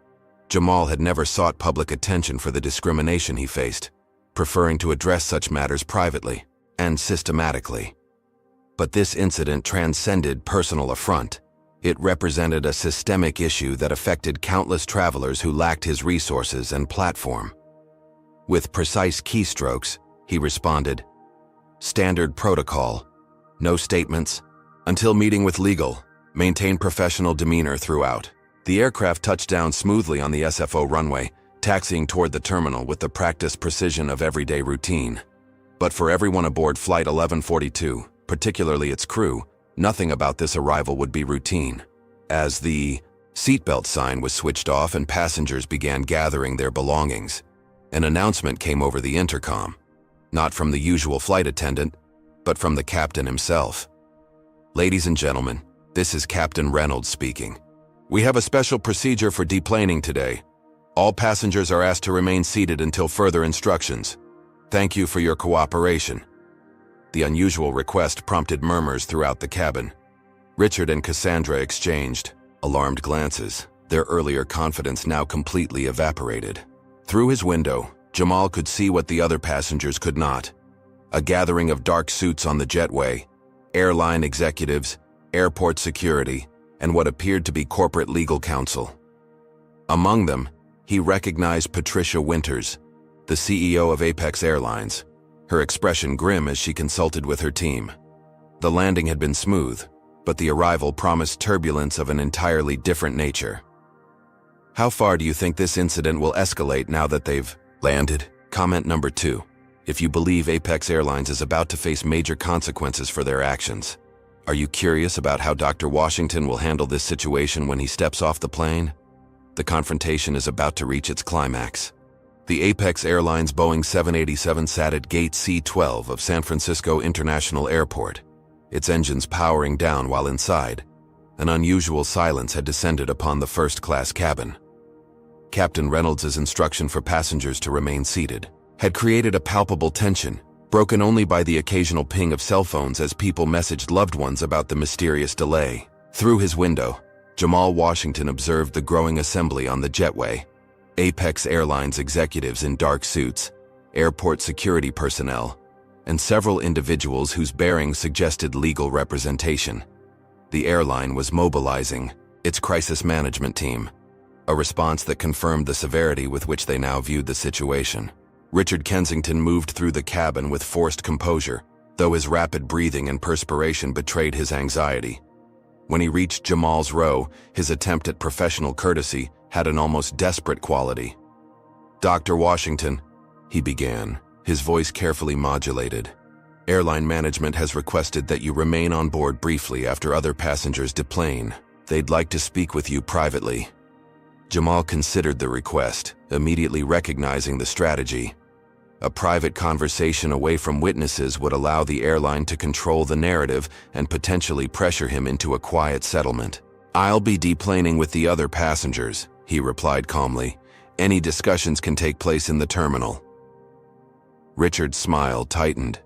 Jamal had never sought public attention for the discrimination he faced, preferring to address such matters privately and systematically. But this incident transcended personal affront. It represented a systemic issue that affected countless travelers who lacked his resources and platform. With precise keystrokes, he responded, "Standard protocol. No statements. Until meeting with legal. Maintain professional demeanor throughout." The aircraft touched down smoothly on the SFO runway, taxiing toward the terminal with the practiced precision of everyday routine. But for everyone aboard Flight 1142, particularly its crew, nothing about this arrival would be routine. As the seatbelt sign was switched off and passengers began gathering their belongings, an announcement came over the intercom, not from the usual flight attendant, but from the captain himself. "Ladies and gentlemen, this is Captain Reynolds speaking. We have a special procedure for deplaning today. All passengers are asked to remain seated until further instructions. Thank you for your cooperation." The unusual request prompted murmurs throughout the cabin. Richard and Cassandra exchanged alarmed glances, their earlier confidence now completely evaporated. Through his window, Jamal could see what the other passengers could not. A gathering of dark suits on the jetway, airline executives, airport security, and what appeared to be corporate legal counsel. Among them, he recognized Patricia Winters, the CEO of Apex Airlines, her expression grim as she consulted with her team. The landing had been smooth, but the arrival promised turbulence of an entirely different nature. "How far do you think this incident will escalate now that they've landed?" Comment number 2. If you believe Apex Airlines is about to face major consequences for their actions. Are you curious about how Dr. Washington will handle this situation when he steps off the plane? The confrontation is about to reach its climax. The Apex Airlines Boeing 787 sat at Gate C-12 of San Francisco International Airport, its engines powering down while inside. An unusual silence had descended upon the first-class cabin. Captain Reynolds' instruction for passengers to remain seated had created a palpable tension, broken only by the occasional ping of cell phones as people messaged loved ones about the mysterious delay. Through his window, Jamal Washington observed the growing assembly on the jetway. Apex Airlines executives in dark suits, airport security personnel, and several individuals whose bearings suggested legal representation. The airline was mobilizing its crisis management team, a response that confirmed the severity with which they now viewed the situation. Richard Kensington moved through the cabin with forced composure, though his rapid breathing and perspiration betrayed his anxiety. When he reached Jamal's row, his attempt at professional courtesy had an almost desperate quality. "Dr. Washington," he began, his voice carefully modulated. "Airline management has requested that you remain on board briefly after other passengers deplane. They'd like to speak with you privately." Jamal considered the request, immediately recognizing the strategy. A private conversation away from witnesses would allow the airline to control the narrative and potentially pressure him into a quiet settlement. "I'll be deplaning with the other passengers," he replied calmly. "Any discussions can take place in the terminal." Richard's smile tightened.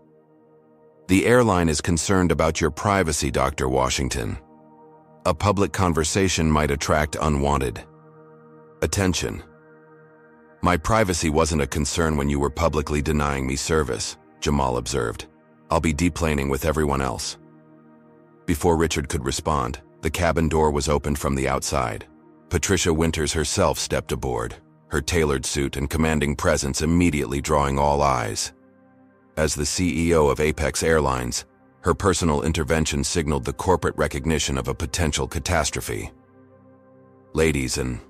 "The airline is concerned about your privacy, Dr. Washington. A public conversation might attract unwanted attention." "My privacy wasn't a concern when you were publicly denying me service," Jamal observed. "I'll be deplaning with everyone else." Before Richard could respond, the cabin door was opened from the outside. Patricia Winters herself stepped aboard, her tailored suit and commanding presence immediately drawing all eyes. As the CEO of Apex Airlines, her personal intervention signaled the corporate recognition of a potential catastrophe. "Ladies and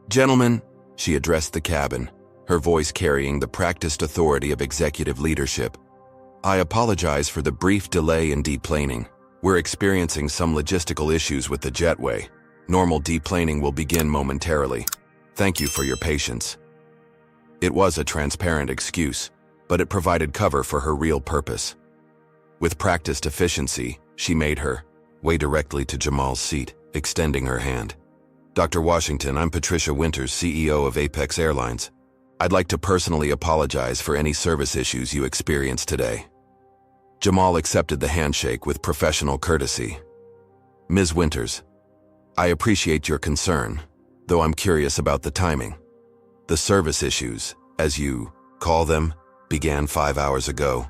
gentlemen," she addressed the cabin, her voice carrying the practiced authority of executive leadership. "I apologize for the brief delay in deplaning. We're experiencing some logistical issues with the jetway. Normal deplaning will begin momentarily. Thank you for your patience." It was a transparent excuse, but it provided cover for her real purpose. With practiced efficiency, she made her way directly to Jamal's seat, extending her hand. "Dr. Washington, I'm Patricia Winters, CEO of Apex Airlines. I'd like to personally apologize for any service issues you experienced today." Jamal accepted the handshake with professional courtesy. "Ms. Winters, I appreciate your concern, though I'm curious about the timing. The service issues, as you call them, began 5 hours ago."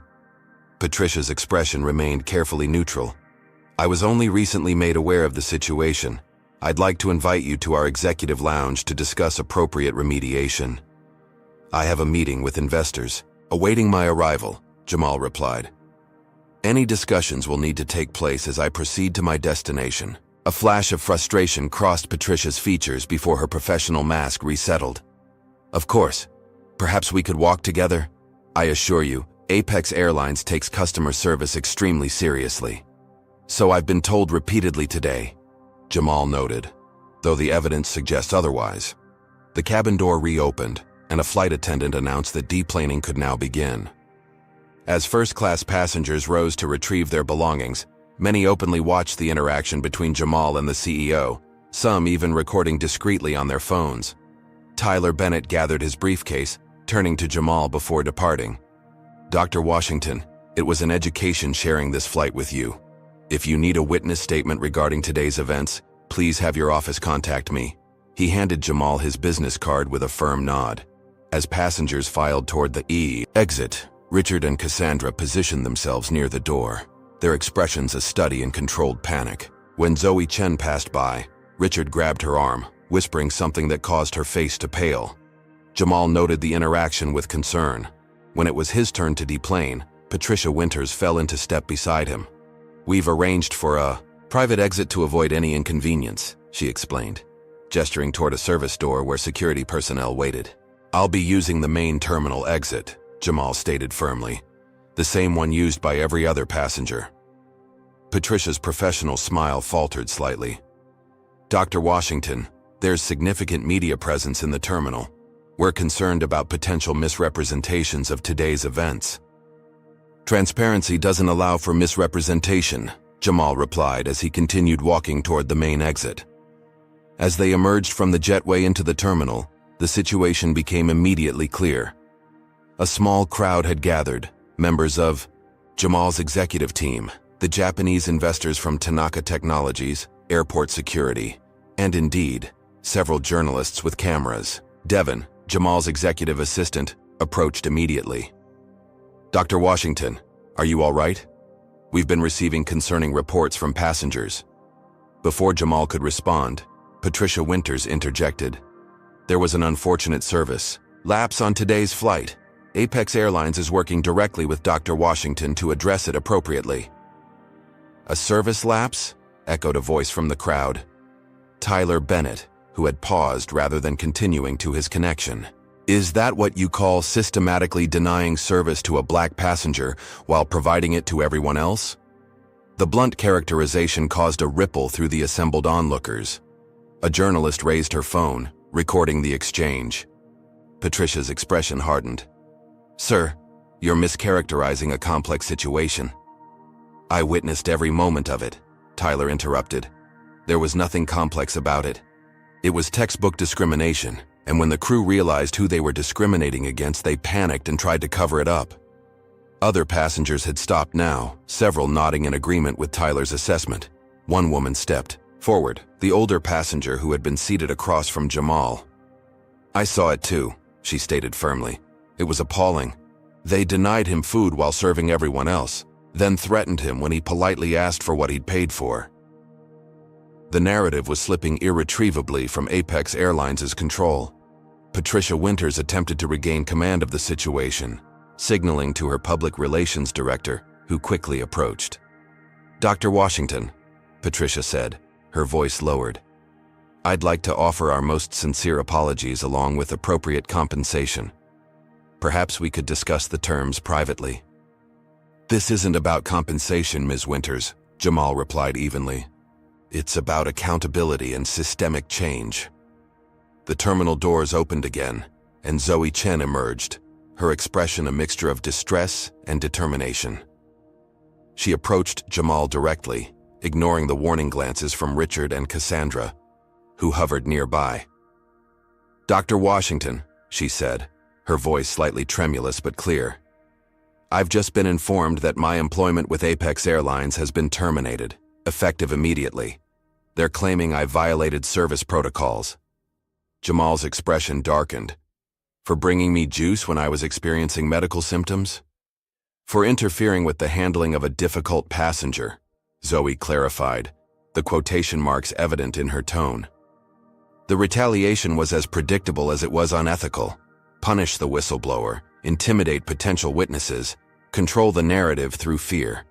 Patricia's expression remained carefully neutral. "I was only recently made aware of the situation. I'd like to invite you to our executive lounge to discuss appropriate remediation." "I have a meeting with investors, awaiting my arrival," Jamal replied. "Any discussions will need to take place as I proceed to my destination." A flash of frustration crossed Patricia's features before her professional mask resettled. "Of course. Perhaps we could walk together? I assure you, Apex Airlines takes customer service extremely seriously." "So I've been told repeatedly today," Jamal noted, though the evidence suggests otherwise. The cabin door reopened, and a flight attendant announced that deplaning could now begin. As first-class passengers rose to retrieve their belongings, many openly watched the interaction between Jamal and the CEO, some even recording discreetly on their phones. Tyler Bennett gathered his briefcase, turning to Jamal before departing. "Dr. Washington, it was an education sharing this flight with you. If you need a witness statement regarding today's events, please have your office contact me." He handed Jamal his business card with a firm nod. As passengers filed toward the exit, Richard and Cassandra positioned themselves near the door, their expressions a study in controlled panic. When Zoe Chen passed by, Richard grabbed her arm, whispering something that caused her face to pale. Jamal noted the interaction with concern. When it was his turn to deplane, Patricia Winters fell into step beside him. "We've arranged for a private exit to avoid any inconvenience," she explained, gesturing toward a service door where security personnel waited. "I'll be using the main terminal exit," Jamal stated firmly, "the same one used by every other passenger." Patricia's professional smile faltered slightly. "Dr. Washington, there's significant media presence in the terminal. We're concerned about potential misrepresentations of today's events." "Transparency doesn't allow for misrepresentation," Jamal replied as he continued walking toward the main exit. As they emerged from the jetway into the terminal, the situation became immediately clear. A small crowd had gathered, members of Jamal's executive team, the Japanese investors from Tanaka Technologies, airport security, and indeed, several journalists with cameras. Devon, Jamal's executive assistant, approached immediately. "Dr. Washington, are you all right? We've been receiving concerning reports from passengers." Before Jamal could respond, Patricia Winters interjected. "There was an unfortunate service lapse on today's flight. Apex Airlines is working directly with Dr. Washington to address it appropriately." "A service lapse?" echoed a voice from the crowd. Tyler Bennett, who had paused rather than continuing to his connection. "Is that what you call systematically denying service to a black passenger while providing it to everyone else?" The blunt characterization caused a ripple through the assembled onlookers. A journalist raised her phone, recording the exchange. Patricia's expression hardened. "Sir, you're mischaracterizing a complex situation." "I witnessed every moment of it," Tyler interrupted. "There was nothing complex about it. It was textbook discrimination, and when the crew realized who they were discriminating against, they panicked and tried to cover it up." Other passengers had stopped now, several nodding in agreement with Tyler's assessment. One woman stepped forward, the older passenger who had been seated across from Jamal. "I saw it too," she stated firmly. "It was appalling. They denied him food while serving everyone else, then threatened him when he politely asked for what he'd paid for." The narrative was slipping irretrievably from Apex Airlines' control. Patricia Winters attempted to regain command of the situation, signaling to her public relations director, who quickly approached. "Dr. Washington," Patricia said, her voice lowered. "I'd like to offer our most sincere apologies along with appropriate compensation. Perhaps we could discuss the terms privately." "This isn't about compensation, Ms. Winters," Jamal replied evenly. "It's about accountability and systemic change." The terminal doors opened again, and Zoe Chen emerged, her expression a mixture of distress and determination. She approached Jamal directly, ignoring the warning glances from Richard and Cassandra, who hovered nearby. "Dr. Washington," she said, her voice slightly tremulous but clear. "I've just been informed that my employment with Apex Airlines has been terminated, effective immediately. They're claiming I violated service protocols." Jamal's expression darkened. "For bringing me juice when I was experiencing medical symptoms?" "For interfering with the handling of a difficult passenger," Zoe clarified, the quotation marks evident in her tone. "The retaliation was as predictable as it was unethical. Punish the whistleblower, intimidate potential witnesses, control the narrative through fear.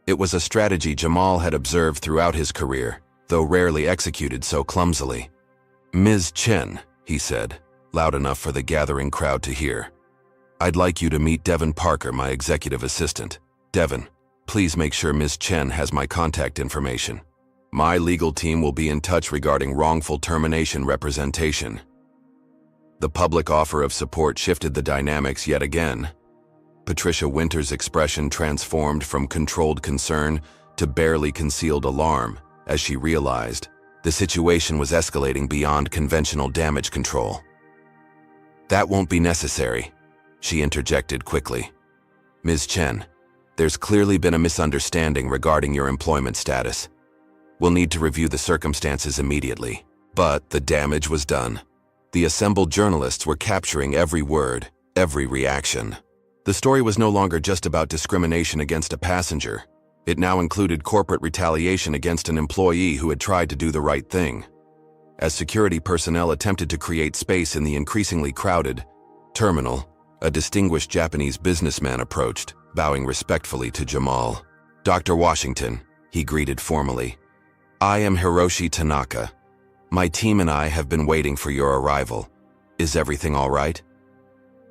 It was a strategy Jamal had observed throughout his career, though rarely executed so clumsily. "Ms. Chen," he said, loud enough for the gathering crowd to hear. "I'd like you to meet Devin Parker, my executive assistant. Devin, please make sure Ms. Chen has my contact information. My legal team will be in touch regarding wrongful termination representation." The public offer of support shifted the dynamics yet again. Patricia Winters' expression transformed from controlled concern to barely concealed alarm as she realized the situation was escalating beyond conventional damage control. "That won't be necessary," she interjected quickly. "Ms. Chen, there's clearly been a misunderstanding regarding your employment status. We'll need to review the circumstances immediately." But the damage was done. The assembled journalists were capturing every word, every reaction. The story was no longer just about discrimination against a passenger. It now included corporate retaliation against an employee who had tried to do the right thing. As security personnel attempted to create space in the increasingly crowded terminal, a distinguished Japanese businessman approached, bowing respectfully to Jamal. "Dr. Washington," he greeted formally. "I am Hiroshi Tanaka. My team and I have been waiting for your arrival. Is everything all right?"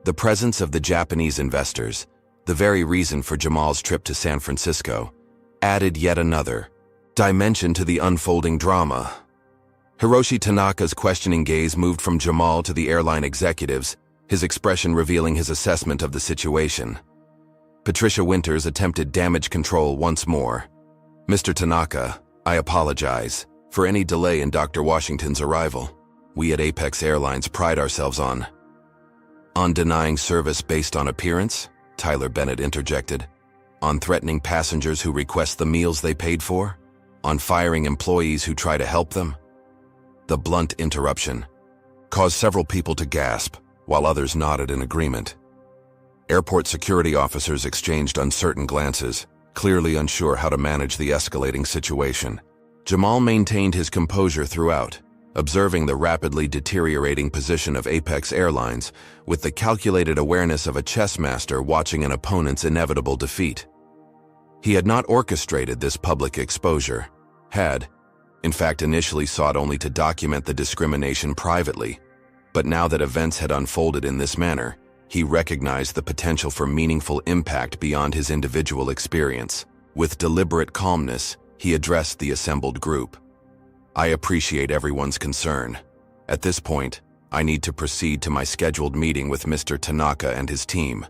The presence of the Japanese investors, the very reason for Jamal's trip to San Francisco, added yet another dimension to the unfolding drama. Hiroshi Tanaka's questioning gaze moved from Jamal to the airline executives, his expression revealing his assessment of the situation. Patricia Winters attempted damage control once more. "Mr. Tanaka, I apologize for any delay in Dr. Washington's arrival. We at Apex Airlines pride ourselves on denying service based on appearance," Tyler Bennett interjected. "On threatening passengers who request the meals they paid for? On firing employees who try to help them?" The blunt interruption caused several people to gasp, while others nodded in agreement. Airport security officers exchanged uncertain glances, clearly unsure how to manage the escalating situation. Jamal maintained his composure throughout, observing the rapidly deteriorating position of Apex Airlines with the calculated awareness of a chess master watching an opponent's inevitable defeat. He had not orchestrated this public exposure, had, in fact, initially sought only to document the discrimination privately, but now that events had unfolded in this manner, he recognized the potential for meaningful impact beyond his individual experience. With deliberate calmness, he addressed the assembled group. "I appreciate everyone's concern. At this point, I need to proceed to my scheduled meeting with Mr. Tanaka and his team.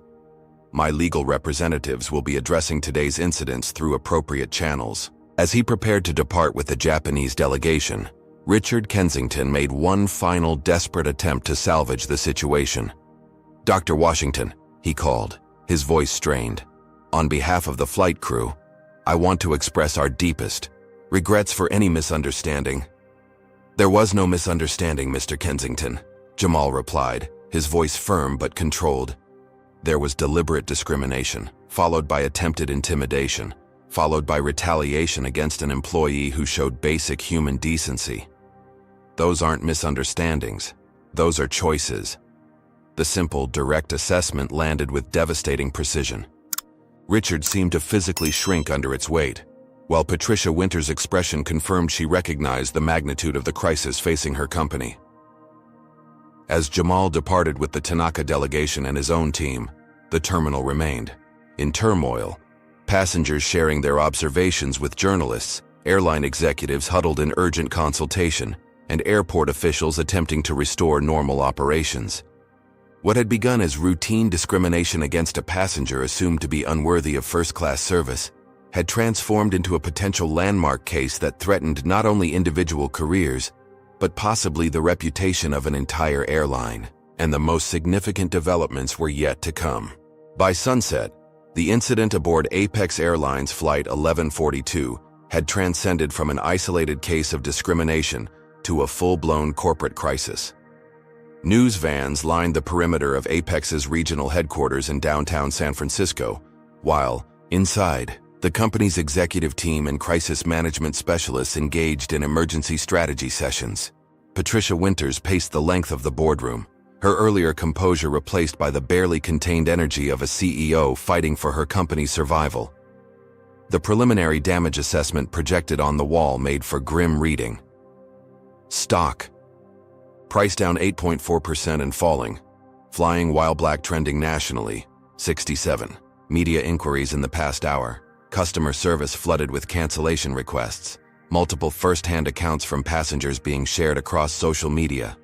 My legal representatives will be addressing today's incidents through appropriate channels." As he prepared to depart with the Japanese delegation, Richard Kensington made one final desperate attempt to salvage the situation. "Dr. Washington," he called, his voice strained. "On behalf of the flight crew, I want to express our deepest regrets for any misunderstanding." "There was no misunderstanding, Mr. Kensington," Jamal replied, his voice firm but controlled. "There was deliberate discrimination, followed by attempted intimidation, followed by retaliation against an employee who showed basic human decency. Those aren't misunderstandings. Those are choices. The simple, direct assessment landed with devastating precision. Richard seemed to physically shrink under its weight, while Patricia Winter's expression confirmed she recognized the magnitude of the crisis facing her company. As Jamal departed with the Tanaka delegation and his own team, the terminal remained in turmoil. Passengers sharing their observations with journalists, airline executives huddled in urgent consultation, and airport officials attempting to restore normal operations. What had begun as routine discrimination against a passenger assumed to be unworthy of first-class service had transformed into a potential landmark case that threatened not only individual careers, but possibly the reputation of an entire airline. And the most significant developments were yet to come. By sunset, the incident aboard Apex Airlines Flight 1142 had transcended from an isolated case of discrimination to a full-blown corporate crisis. News vans lined the perimeter of Apex's regional headquarters in downtown San Francisco, while, inside, the company's executive team and crisis management specialists engaged in emergency strategy sessions. Patricia Winters paced the length of the boardroom, her earlier composure replaced by the barely contained energy of a CEO fighting for her company's survival. The preliminary damage assessment projected on the wall made for grim reading. Stock. Price down 8.4% and falling. Flying while black trending nationally, 67. Media inquiries in the past hour. Customer service flooded with cancellation requests. Multiple first-hand accounts from passengers being shared across social media.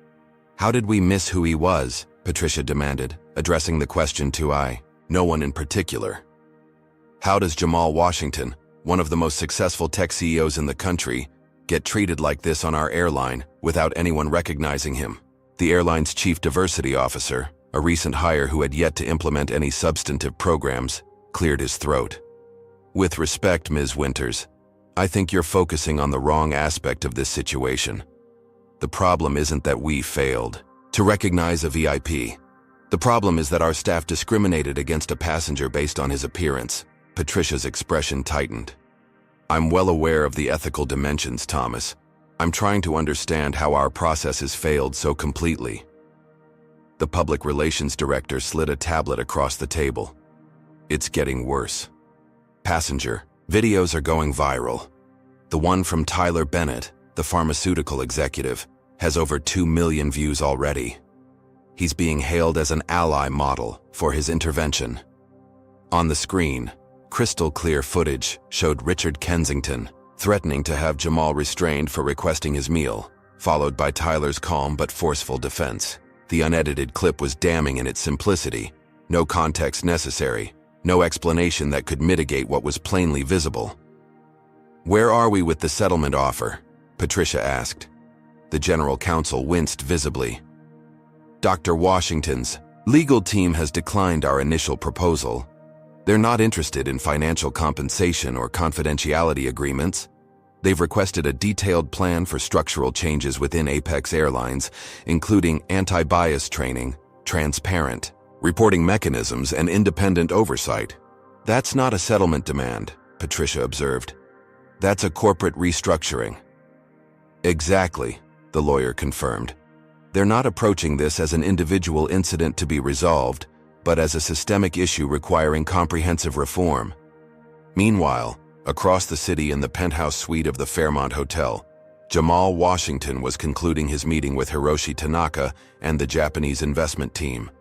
How did we miss who he was? Patricia demanded, addressing the question to no one in particular. How does Jamal Washington, one of the most successful tech CEOs in the country, get treated like this on our airline without anyone recognizing him? The airline's chief diversity officer, a recent hire who had yet to implement any substantive programs, cleared his throat. With respect, Ms. Winters, I think you're focusing on the wrong aspect of this situation. The problem isn't that we failed to recognize a VIP. The problem is that our staff discriminated against a passenger based on his appearance. Patricia's expression tightened. I'm well aware of the ethical dimensions, Thomas. I'm trying to understand how our processes failed so completely. The public relations director slid a tablet across the table. It's getting worse. Passenger videos are going viral. The one from Tyler Bennett, the pharmaceutical executive, has over 2 million views already. He's being hailed as an ally model for his intervention. On the screen, crystal clear footage showed Richard Kensington threatening to have Jamal restrained for requesting his meal, followed by Tyler's calm but forceful defense. The unedited clip was damning in its simplicity. No context necessary, no explanation that could mitigate what was plainly visible. Where are we with the settlement offer? Patricia asked. The general counsel winced visibly. Dr. Washington's legal team has declined our initial proposal. They're not interested in financial compensation or confidentiality agreements. They've requested a detailed plan for structural changes within Apex Airlines, including anti-bias training, transparent reporting mechanisms, and independent oversight. That's not a settlement demand, Patricia observed. That's a corporate restructuring. Exactly, the lawyer confirmed. They're not approaching this as an individual incident to be resolved, but as a systemic issue requiring comprehensive reform. Meanwhile, across the city in the penthouse suite of the Fairmont Hotel, Jamal Washington was concluding his meeting with Hiroshi Tanaka and the Japanese investment team.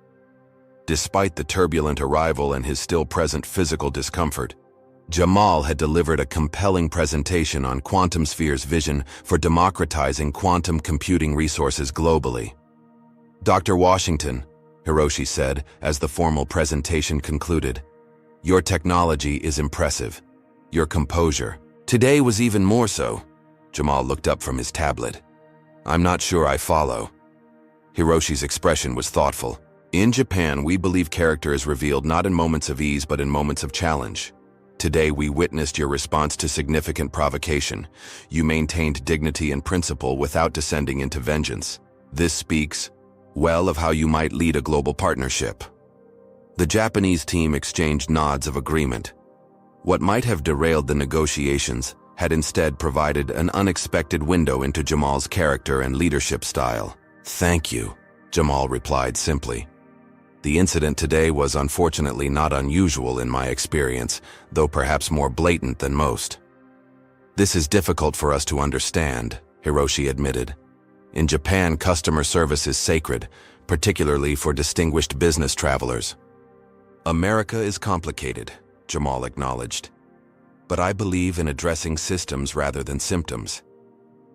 Despite the turbulent arrival and his still present physical discomfort, Jamal had delivered a compelling presentation on Quantum Sphere's vision for democratizing quantum computing resources globally. Dr. Washington, Hiroshi said as the formal presentation concluded, your technology is impressive. Your composure. Today was even more so. Jamal looked up from his tablet. I'm not sure I follow. Hiroshi's expression was thoughtful. In Japan, we believe character is revealed not in moments of ease but in moments of challenge. Today we witnessed your response to significant provocation. You maintained dignity and principle without descending into vengeance. This speaks well of how you might lead a global partnership. The Japanese team exchanged nods of agreement. What might have derailed the negotiations had instead provided an unexpected window into Jamal's character and leadership style. "Thank you," Jamal replied simply. The incident today was unfortunately not unusual in my experience, though perhaps more blatant than most. "This is difficult for us to understand," Hiroshi admitted. "In Japan, customer service is sacred, particularly for distinguished business travelers." "America is complicated," Jamal acknowledged. "But I believe in addressing systems rather than symptoms.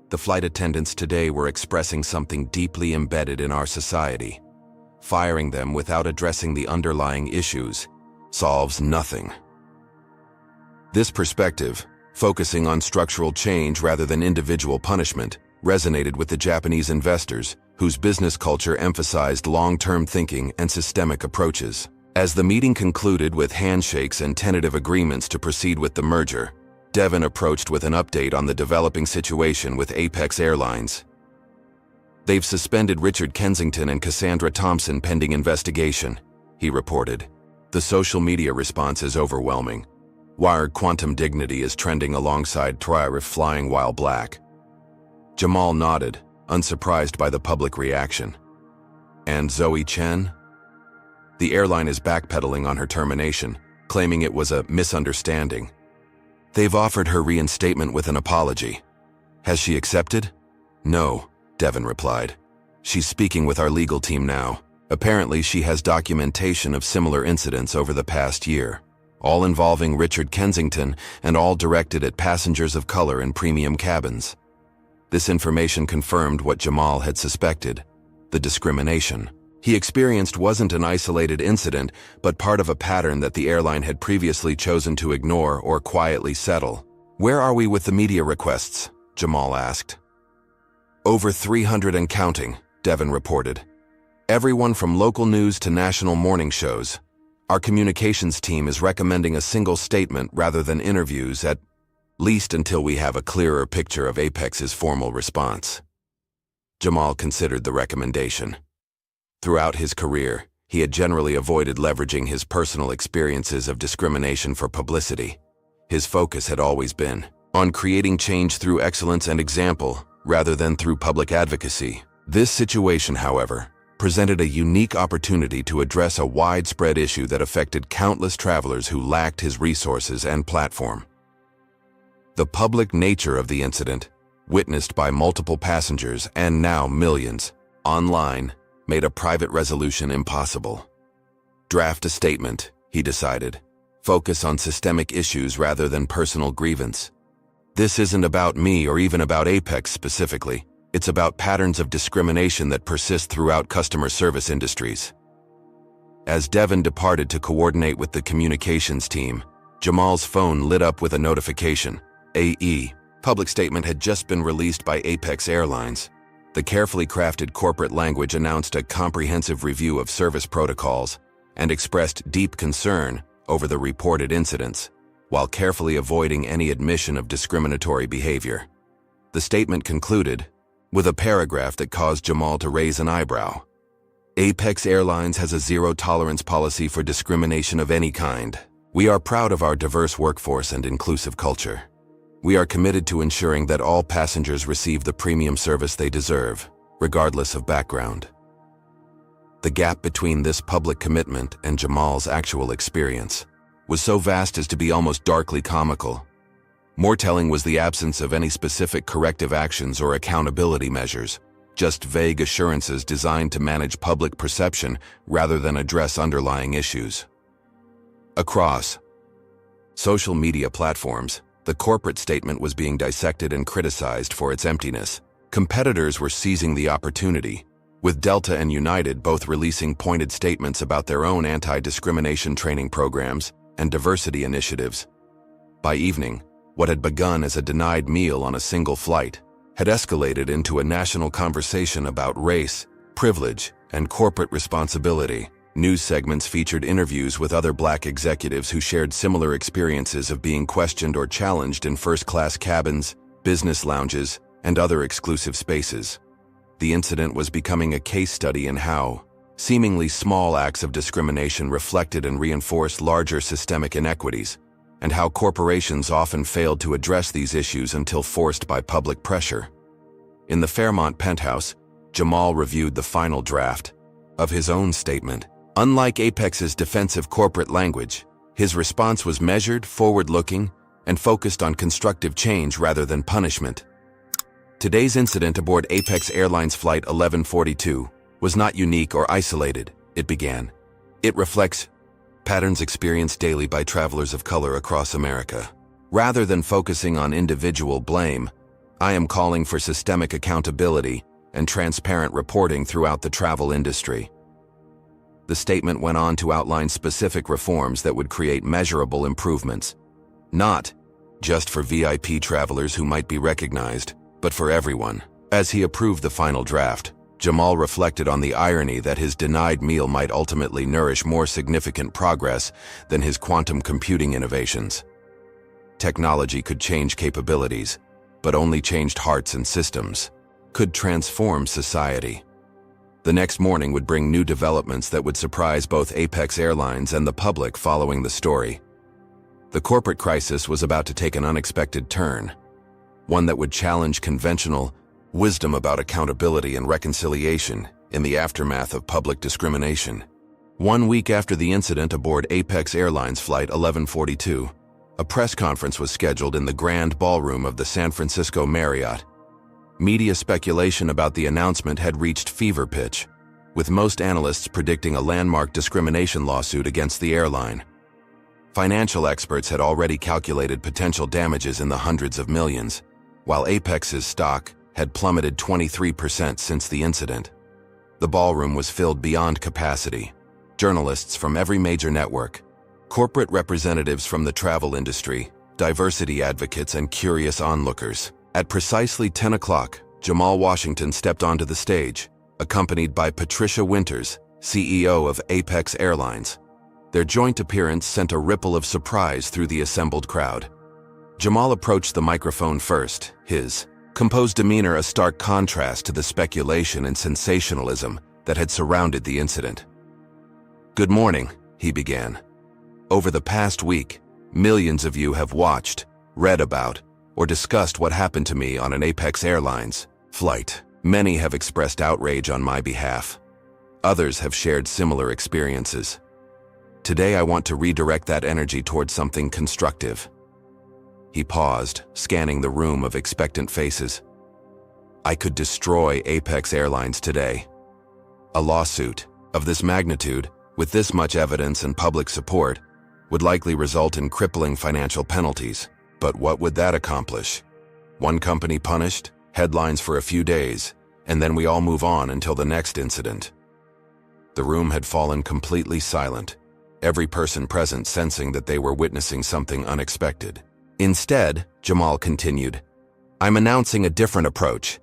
The flight attendants today were expressing something deeply embedded in our society. Firing them without addressing the underlying issues solves nothing." This perspective, focusing on structural change rather than individual punishment, resonated with the Japanese investors, whose business culture emphasized long-term thinking and systemic approaches. As the meeting concluded with handshakes and tentative agreements to proceed with the merger, Devon approached with an update on the developing situation with Apex Airlines. "They've suspended Richard Kensington and Cassandra Thompson pending investigation," he reported. "The social media response is overwhelming. Wired Quantum Dignity is trending alongside Triarif flying while black." Jamal nodded, unsurprised by the public reaction. "And Zoe Chen?" "The airline is backpedaling on her termination, claiming it was a misunderstanding. They've offered her reinstatement with an apology." "Has she accepted?" "No," Devon replied. "She's speaking with our legal team now. Apparently she has documentation of similar incidents over the past year, all involving Richard Kensington and all directed at passengers of color in premium cabins." This information confirmed what Jamal had suspected: the discrimination he experienced wasn't an isolated incident, but part of a pattern that the airline had previously chosen to ignore or quietly settle. "Where are we with the media requests?" Jamal asked. "Over 300 and counting," Devon reported. "Everyone from local news to national morning shows. Our communications team is recommending a single statement rather than interviews, at least until we have a clearer picture of Apex's formal response." Jamal considered the recommendation. Throughout his career, he had generally avoided leveraging his personal experiences of discrimination for publicity. His focus had always been on creating change through excellence and example, rather than through public advocacy. This situation, however, presented a unique opportunity to address a widespread issue that affected countless travelers who lacked his resources and platform. The public nature of the incident, witnessed by multiple passengers and now millions online, made a private resolution impossible. "Draft a statement," he decided. "Focus on systemic issues rather than personal grievance. This isn't about me or even about Apex specifically. It's about patterns of discrimination that persist throughout customer service industries." As Devon departed to coordinate with the communications team, Jamal's phone lit up with a notification. Public statement had just been released by Apex Airlines. The carefully crafted corporate language announced a comprehensive review of service protocols and expressed deep concern over the reported incidents, while carefully avoiding any admission of discriminatory behavior. The statement concluded with a paragraph that caused Jamal to raise an eyebrow. "Apex Airlines has a zero-tolerance policy for discrimination of any kind. We are proud of our diverse workforce and inclusive culture. We are committed to ensuring that all passengers receive the premium service they deserve, regardless of background." The gap between this public commitment and Jamal's actual experience was so vast as to be almost darkly comical. More telling was the absence of any specific corrective actions or accountability measures, just vague assurances designed to manage public perception rather than address underlying issues. Across social media platforms, the corporate statement was being dissected and criticized for its emptiness. Competitors were seizing the opportunity, with Delta and United both releasing pointed statements about their own anti-discrimination training programs and diversity initiatives. By evening, what had begun as a denied meal on a single flight had escalated into a national conversation about race, privilege, and corporate responsibility. News segments featured interviews with other Black executives who shared similar experiences of being questioned or challenged in first-class cabins, business lounges, and other exclusive spaces. The incident was becoming a case study in how seemingly small acts of discrimination reflected and reinforced larger systemic inequities, and how corporations often failed to address these issues until forced by public pressure. In the Fairmont penthouse, Jamal reviewed the final draft of his own statement. Unlike Apex's defensive corporate language, his response was measured, forward-looking, and focused on constructive change rather than punishment. Today's incident aboard Apex Airlines Flight 1142 was not unique or isolated, it began. It reflects patterns experienced daily by travelers of color across America. Rather than focusing on individual blame, I am calling for systemic accountability and transparent reporting throughout the travel industry. The statement went on to outline specific reforms that would create measurable improvements, not just for VIP travelers who might be recognized, but for everyone. As he approved the final draft, Jamal reflected on the irony that his denied meal might ultimately nourish more significant progress than his quantum computing innovations. Technology could change capabilities, but only changed hearts and systems, could transform society. The next morning would bring new developments that would surprise both Apex Airlines and the public following the story. The corporate crisis was about to take an unexpected turn, one that would challenge conventional wisdom about accountability and reconciliation in the aftermath of public discrimination. 1 week after the incident aboard Apex Airlines Flight 1142, a press conference was scheduled in the Grand Ballroom of the San Francisco Marriott. Media speculation about the announcement had reached fever pitch, with most analysts predicting a landmark discrimination lawsuit against the airline. Financial experts had already calculated potential damages in the hundreds of millions, while Apex's stock had plummeted 23% since the incident. The ballroom was filled beyond capacity. Journalists from every major network, corporate representatives from the travel industry, diversity advocates, and curious onlookers. At precisely 10 o'clock, Jamal Washington stepped onto the stage, accompanied by Patricia Winters, CEO of Apex Airlines. Their joint appearance sent a ripple of surprise through the assembled crowd. Jamal approached the microphone first, his composed demeanor a stark contrast to the speculation and sensationalism that had surrounded the incident. "Good morning," he began. "Over the past week, millions of you have watched, read about, or discussed what happened to me on an Apex Airlines flight. Many have expressed outrage on my behalf. Others have shared similar experiences. Today I want to redirect that energy towards something constructive." He paused, scanning the room of expectant faces. "I could destroy Apex Airlines today. A lawsuit of this magnitude, with this much evidence and public support, would likely result in crippling financial penalties. But what would that accomplish? One company punished, headlines for a few days, and then we all move on until the next incident." The room had fallen completely silent, every person present sensing that they were witnessing something unexpected. "Instead," Jamal continued, "I'm announcing a different approach.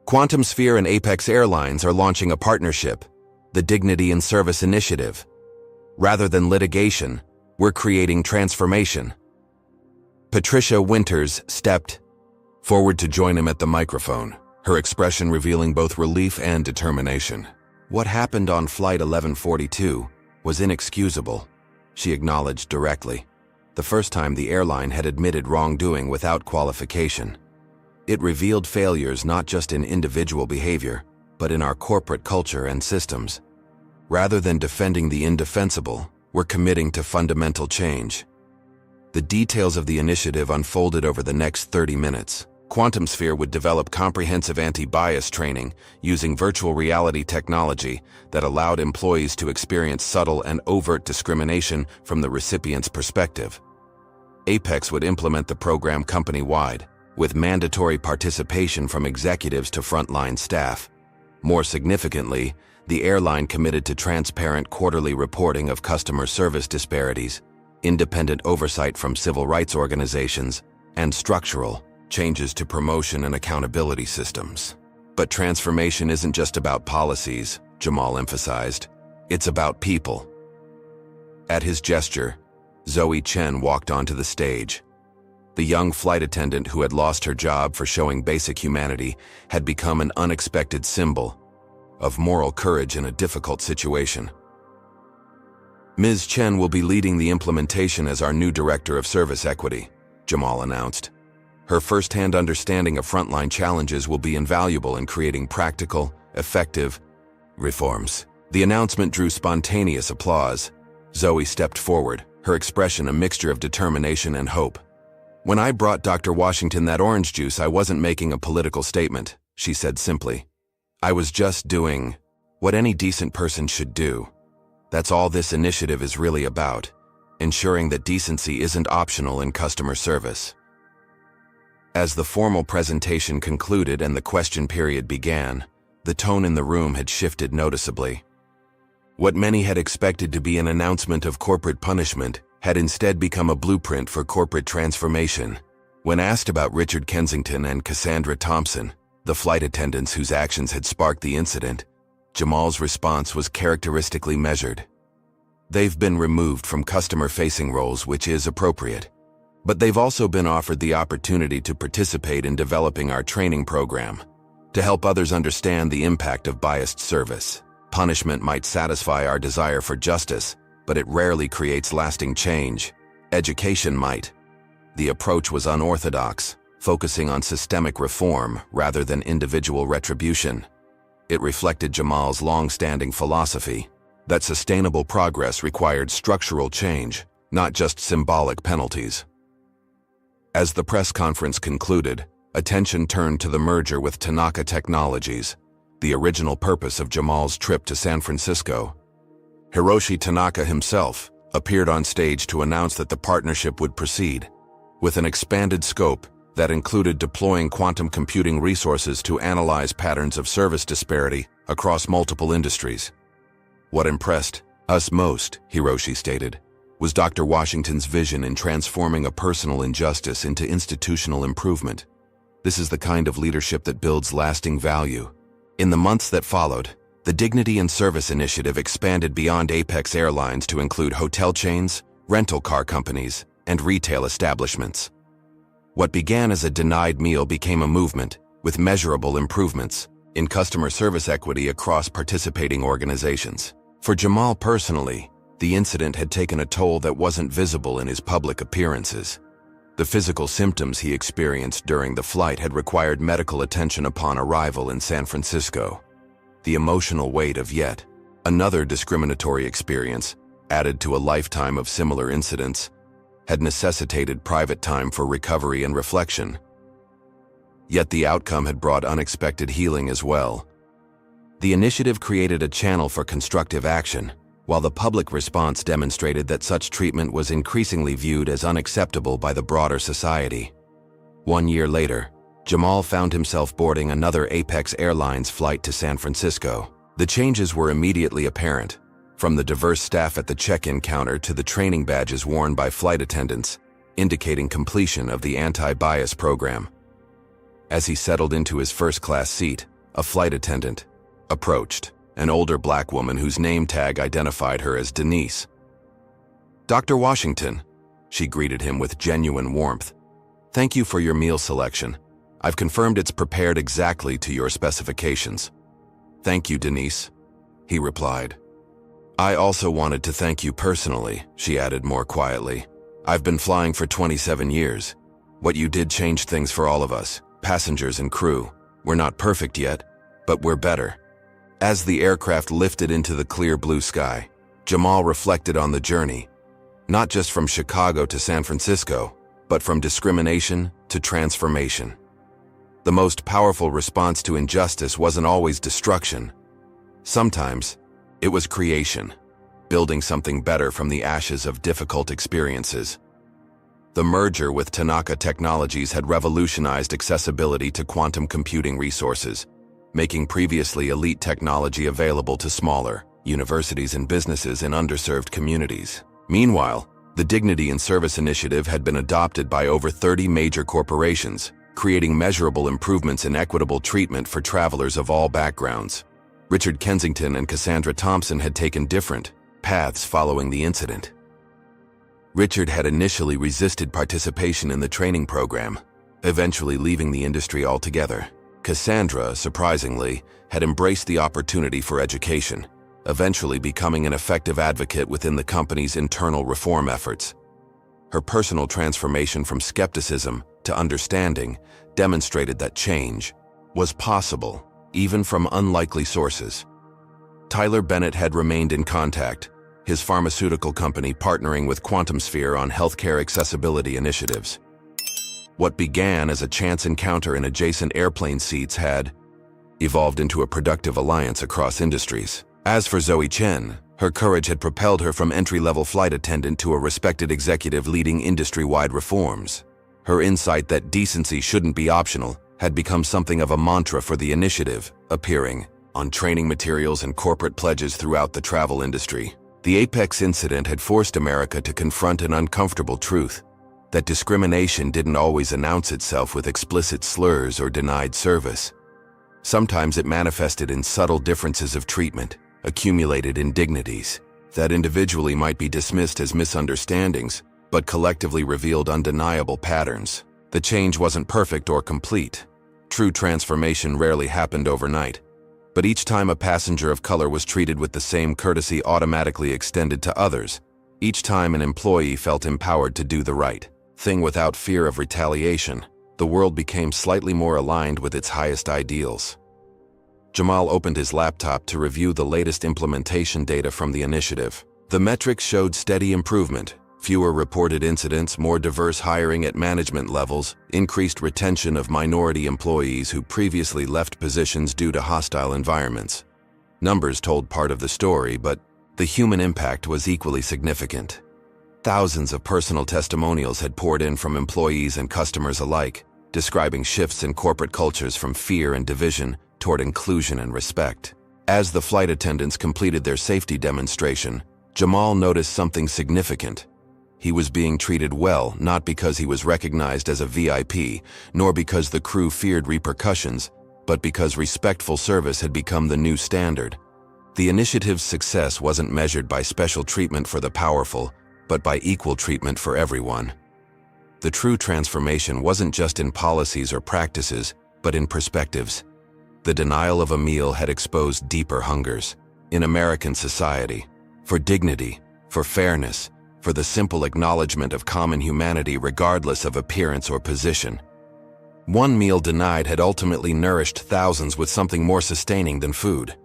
Quantum Sphere and Apex Airlines are launching a partnership, the Dignity in Service Initiative. Rather than litigation, we're creating transformation." Patricia Winters stepped forward to join him at the microphone, her expression revealing both relief and determination. "What happened on Flight 1142 was inexcusable," she acknowledged directly. The first time the airline had admitted wrongdoing without qualification. It revealed failures not just in individual behavior, but in our corporate culture and systems. Rather than defending the indefensible, we're committing to fundamental change. The details of the initiative unfolded over the next 30 minutes. Quantum Sphere would develop comprehensive anti-bias training using virtual reality technology that allowed employees to experience subtle and overt discrimination from the recipient's perspective. Apex would implement the program company-wide, with mandatory participation from executives to frontline staff. More significantly, the airline committed to transparent quarterly reporting of customer service disparities, independent oversight from civil rights organizations, and structural changes to promotion and accountability systems. But transformation isn't just about policies, Jamal emphasized. It's about people. At his gesture, Zoe Chen walked onto the stage. The young flight attendant who had lost her job for showing basic humanity had become an unexpected symbol of moral courage in a difficult situation. Ms. Chen will be leading the implementation as our new Director of Service Equity, Jamal announced. Her first-hand understanding of frontline challenges will be invaluable in creating practical, effective reforms. The announcement drew spontaneous applause. Zoe stepped forward, her expression a mixture of determination and hope. "When I brought Dr. Washington that orange juice, I wasn't making a political statement," she said simply. "I was just doing what any decent person should do. That's all this initiative is really about, ensuring that decency isn't optional in customer service." As the formal presentation concluded and the question period began, the tone in the room had shifted noticeably. What many had expected to be an announcement of corporate punishment had instead become a blueprint for corporate transformation. When asked about Richard Kensington and Cassandra Thompson, the flight attendants whose actions had sparked the incident, Jamal's response was characteristically measured. "They've been removed from customer-facing roles, which is appropriate. But they've also been offered the opportunity to participate in developing our training program, to help others understand the impact of biased service. Punishment might satisfy our desire for justice, but it rarely creates lasting change. Education might." The approach was unorthodox, focusing on systemic reform rather than individual retribution. It reflected Jamal's long-standing philosophy that sustainable progress required structural change, not just symbolic penalties. As the press conference concluded, attention turned to the merger with Tanaka Technologies, the original purpose of Jamal's trip to San Francisco. Hiroshi Tanaka himself appeared on stage to announce that the partnership would proceed, with an expanded scope that included deploying quantum computing resources to analyze patterns of service disparity across multiple industries. "What impressed us most," Hiroshi stated, "was Dr. Washington's vision in transforming a personal injustice into institutional improvement. This is the kind of leadership that builds lasting value." In the months that followed, the Dignity and Service Initiative expanded beyond Apex Airlines to include hotel chains, rental car companies, and retail establishments. What began as a denied meal became a movement, with measurable improvements in customer service equity across participating organizations. For Jamal personally, the incident had taken a toll that wasn't visible in his public appearances. The physical symptoms he experienced during the flight had required medical attention upon arrival in San Francisco. The emotional weight of yet another discriminatory experience, added to a lifetime of similar incidents, had necessitated private time for recovery and reflection. Yet the outcome had brought unexpected healing as well. The initiative created a channel for constructive action, while the public response demonstrated that such treatment was increasingly viewed as unacceptable by the broader society. 1 year later, Jamal found himself boarding another Apex Airlines flight to San Francisco. The changes were immediately apparent, from the diverse staff at the check-in counter to the training badges worn by flight attendants, indicating completion of the anti-bias program. As he settled into his first-class seat, a flight attendant approached, an older black woman whose name tag identified her as Denise. "Dr. Washington," she greeted him with genuine warmth. "Thank you for your meal selection. I've confirmed it's prepared exactly to your specifications." "Thank you, Denise," he replied. "I also wanted to thank you personally," she added more quietly. "I've been flying for 27 years. What you did changed things for all of us, passengers and crew. We're not perfect yet, but we're better." As the aircraft lifted into the clear blue sky, Jamal reflected on the journey, not just from Chicago to San Francisco, but from discrimination to transformation. The most powerful response to injustice wasn't always destruction. Sometimes, it was creation, building something better from the ashes of difficult experiences. The merger with Tanaka Technologies had revolutionized accessibility to quantum computing resources, making previously elite technology available to smaller universities and businesses in underserved communities. Meanwhile, the Dignity and Service Initiative had been adopted by over 30 major corporations, creating measurable improvements in equitable treatment for travelers of all backgrounds. Richard Kensington and Cassandra Thompson had taken different paths following the incident. Richard had initially resisted participation in the training program, eventually leaving the industry altogether. Cassandra, surprisingly, had embraced the opportunity for education, eventually becoming an effective advocate within the company's internal reform efforts. Her personal transformation from skepticism to understanding demonstrated that change was possible, even from unlikely sources. Tyler Bennett had remained in contact, his pharmaceutical company partnering with QuantumSphere on healthcare accessibility initiatives. What began as a chance encounter in adjacent airplane seats had evolved into a productive alliance across industries. As for Zoe Chen, her courage had propelled her from entry-level flight attendant to a respected executive leading industry-wide reforms. Her insight that decency shouldn't be optional had become something of a mantra for the initiative, appearing on training materials and corporate pledges throughout the travel industry. The Apex incident had forced America to confront an uncomfortable truth, that discrimination didn't always announce itself with explicit slurs or denied service. Sometimes it manifested in subtle differences of treatment, accumulated indignities, that individually might be dismissed as misunderstandings, but collectively revealed undeniable patterns. The change wasn't perfect or complete. True transformation rarely happened overnight. But each time a passenger of color was treated with the same courtesy automatically extended to others, each time an employee felt empowered to do the right thing without fear of retaliation, the world became slightly more aligned with its highest ideals. Jamal opened his laptop to review the latest implementation data from the initiative. The metrics showed steady improvement: fewer reported incidents, more diverse hiring at management levels, increased retention of minority employees who previously left positions due to hostile environments. Numbers told part of the story, but the human impact was equally significant. Thousands of personal testimonials had poured in from employees and customers alike, describing shifts in corporate cultures from fear and division toward inclusion and respect. As the flight attendants completed their safety demonstration, Jamal noticed something significant. He was being treated well, not because he was recognized as a VIP, nor because the crew feared repercussions, but because respectful service had become the new standard. The initiative's success wasn't measured by special treatment for the powerful, but by equal treatment for everyone. The true transformation wasn't just in policies or practices, but in perspectives. The denial of a meal had exposed deeper hungers in American society, for dignity, for fairness, for the simple acknowledgement of common humanity regardless of appearance or position. One meal denied had ultimately nourished thousands with something more sustaining than food.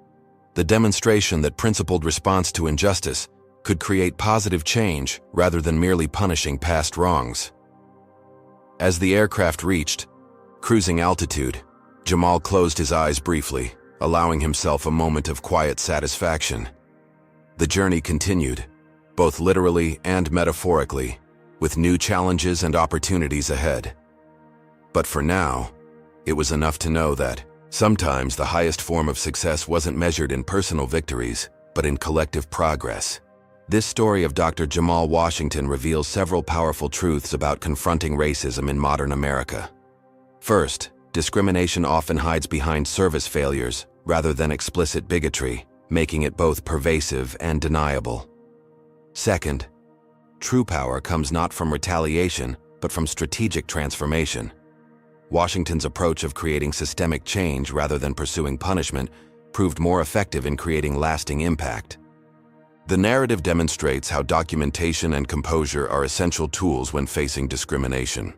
The demonstration that principled response to injustice could create positive change rather than merely punishing past wrongs. As the aircraft reached cruising altitude, Jamal closed his eyes briefly, allowing himself a moment of quiet satisfaction. The journey continued, both literally and metaphorically, with new challenges and opportunities ahead. But for now, it was enough to know that sometimes the highest form of success wasn't measured in personal victories, but in collective progress. This story of Dr. Jamal Washington reveals several powerful truths about confronting racism in modern America. First, discrimination often hides behind service failures rather than explicit bigotry, making it both pervasive and deniable. Second, true power comes not from retaliation, but from strategic transformation. Washington's approach of creating systemic change rather than pursuing punishment proved more effective in creating lasting impact. The narrative demonstrates how documentation and composure are essential tools when facing discrimination.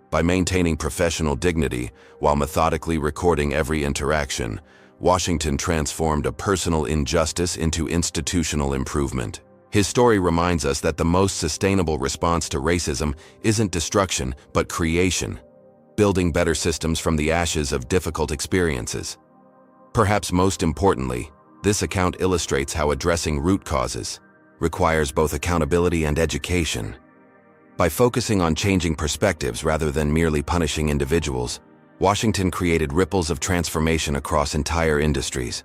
By maintaining professional dignity while methodically recording every interaction, Washington transformed a personal injustice into institutional improvement. His story reminds us that the most sustainable response to racism isn't destruction, but creation, building better systems from the ashes of difficult experiences. Perhaps most importantly, this account illustrates how addressing root causes requires both accountability and education. By focusing on changing perspectives rather than merely punishing individuals, Washington created ripples of transformation across entire industries.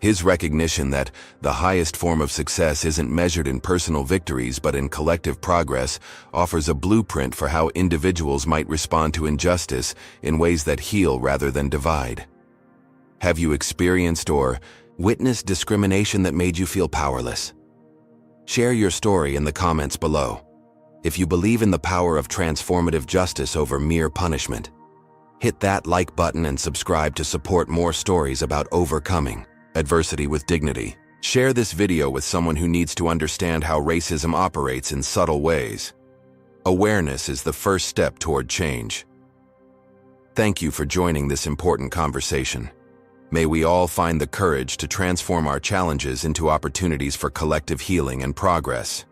His recognition that the highest form of success isn't measured in personal victories but in collective progress offers a blueprint for how individuals might respond to injustice in ways that heal rather than divide. Have you experienced or witnessed discrimination that made you feel powerless? Share your story in the comments below. If you believe in the power of transformative justice over mere punishment, hit that like button and subscribe to support more stories about overcoming adversity with dignity. Share this video with someone who needs to understand how racism operates in subtle ways. Awareness is the first step toward change. Thank you for joining this important conversation. May we all find the courage to transform our challenges into opportunities for collective healing and progress.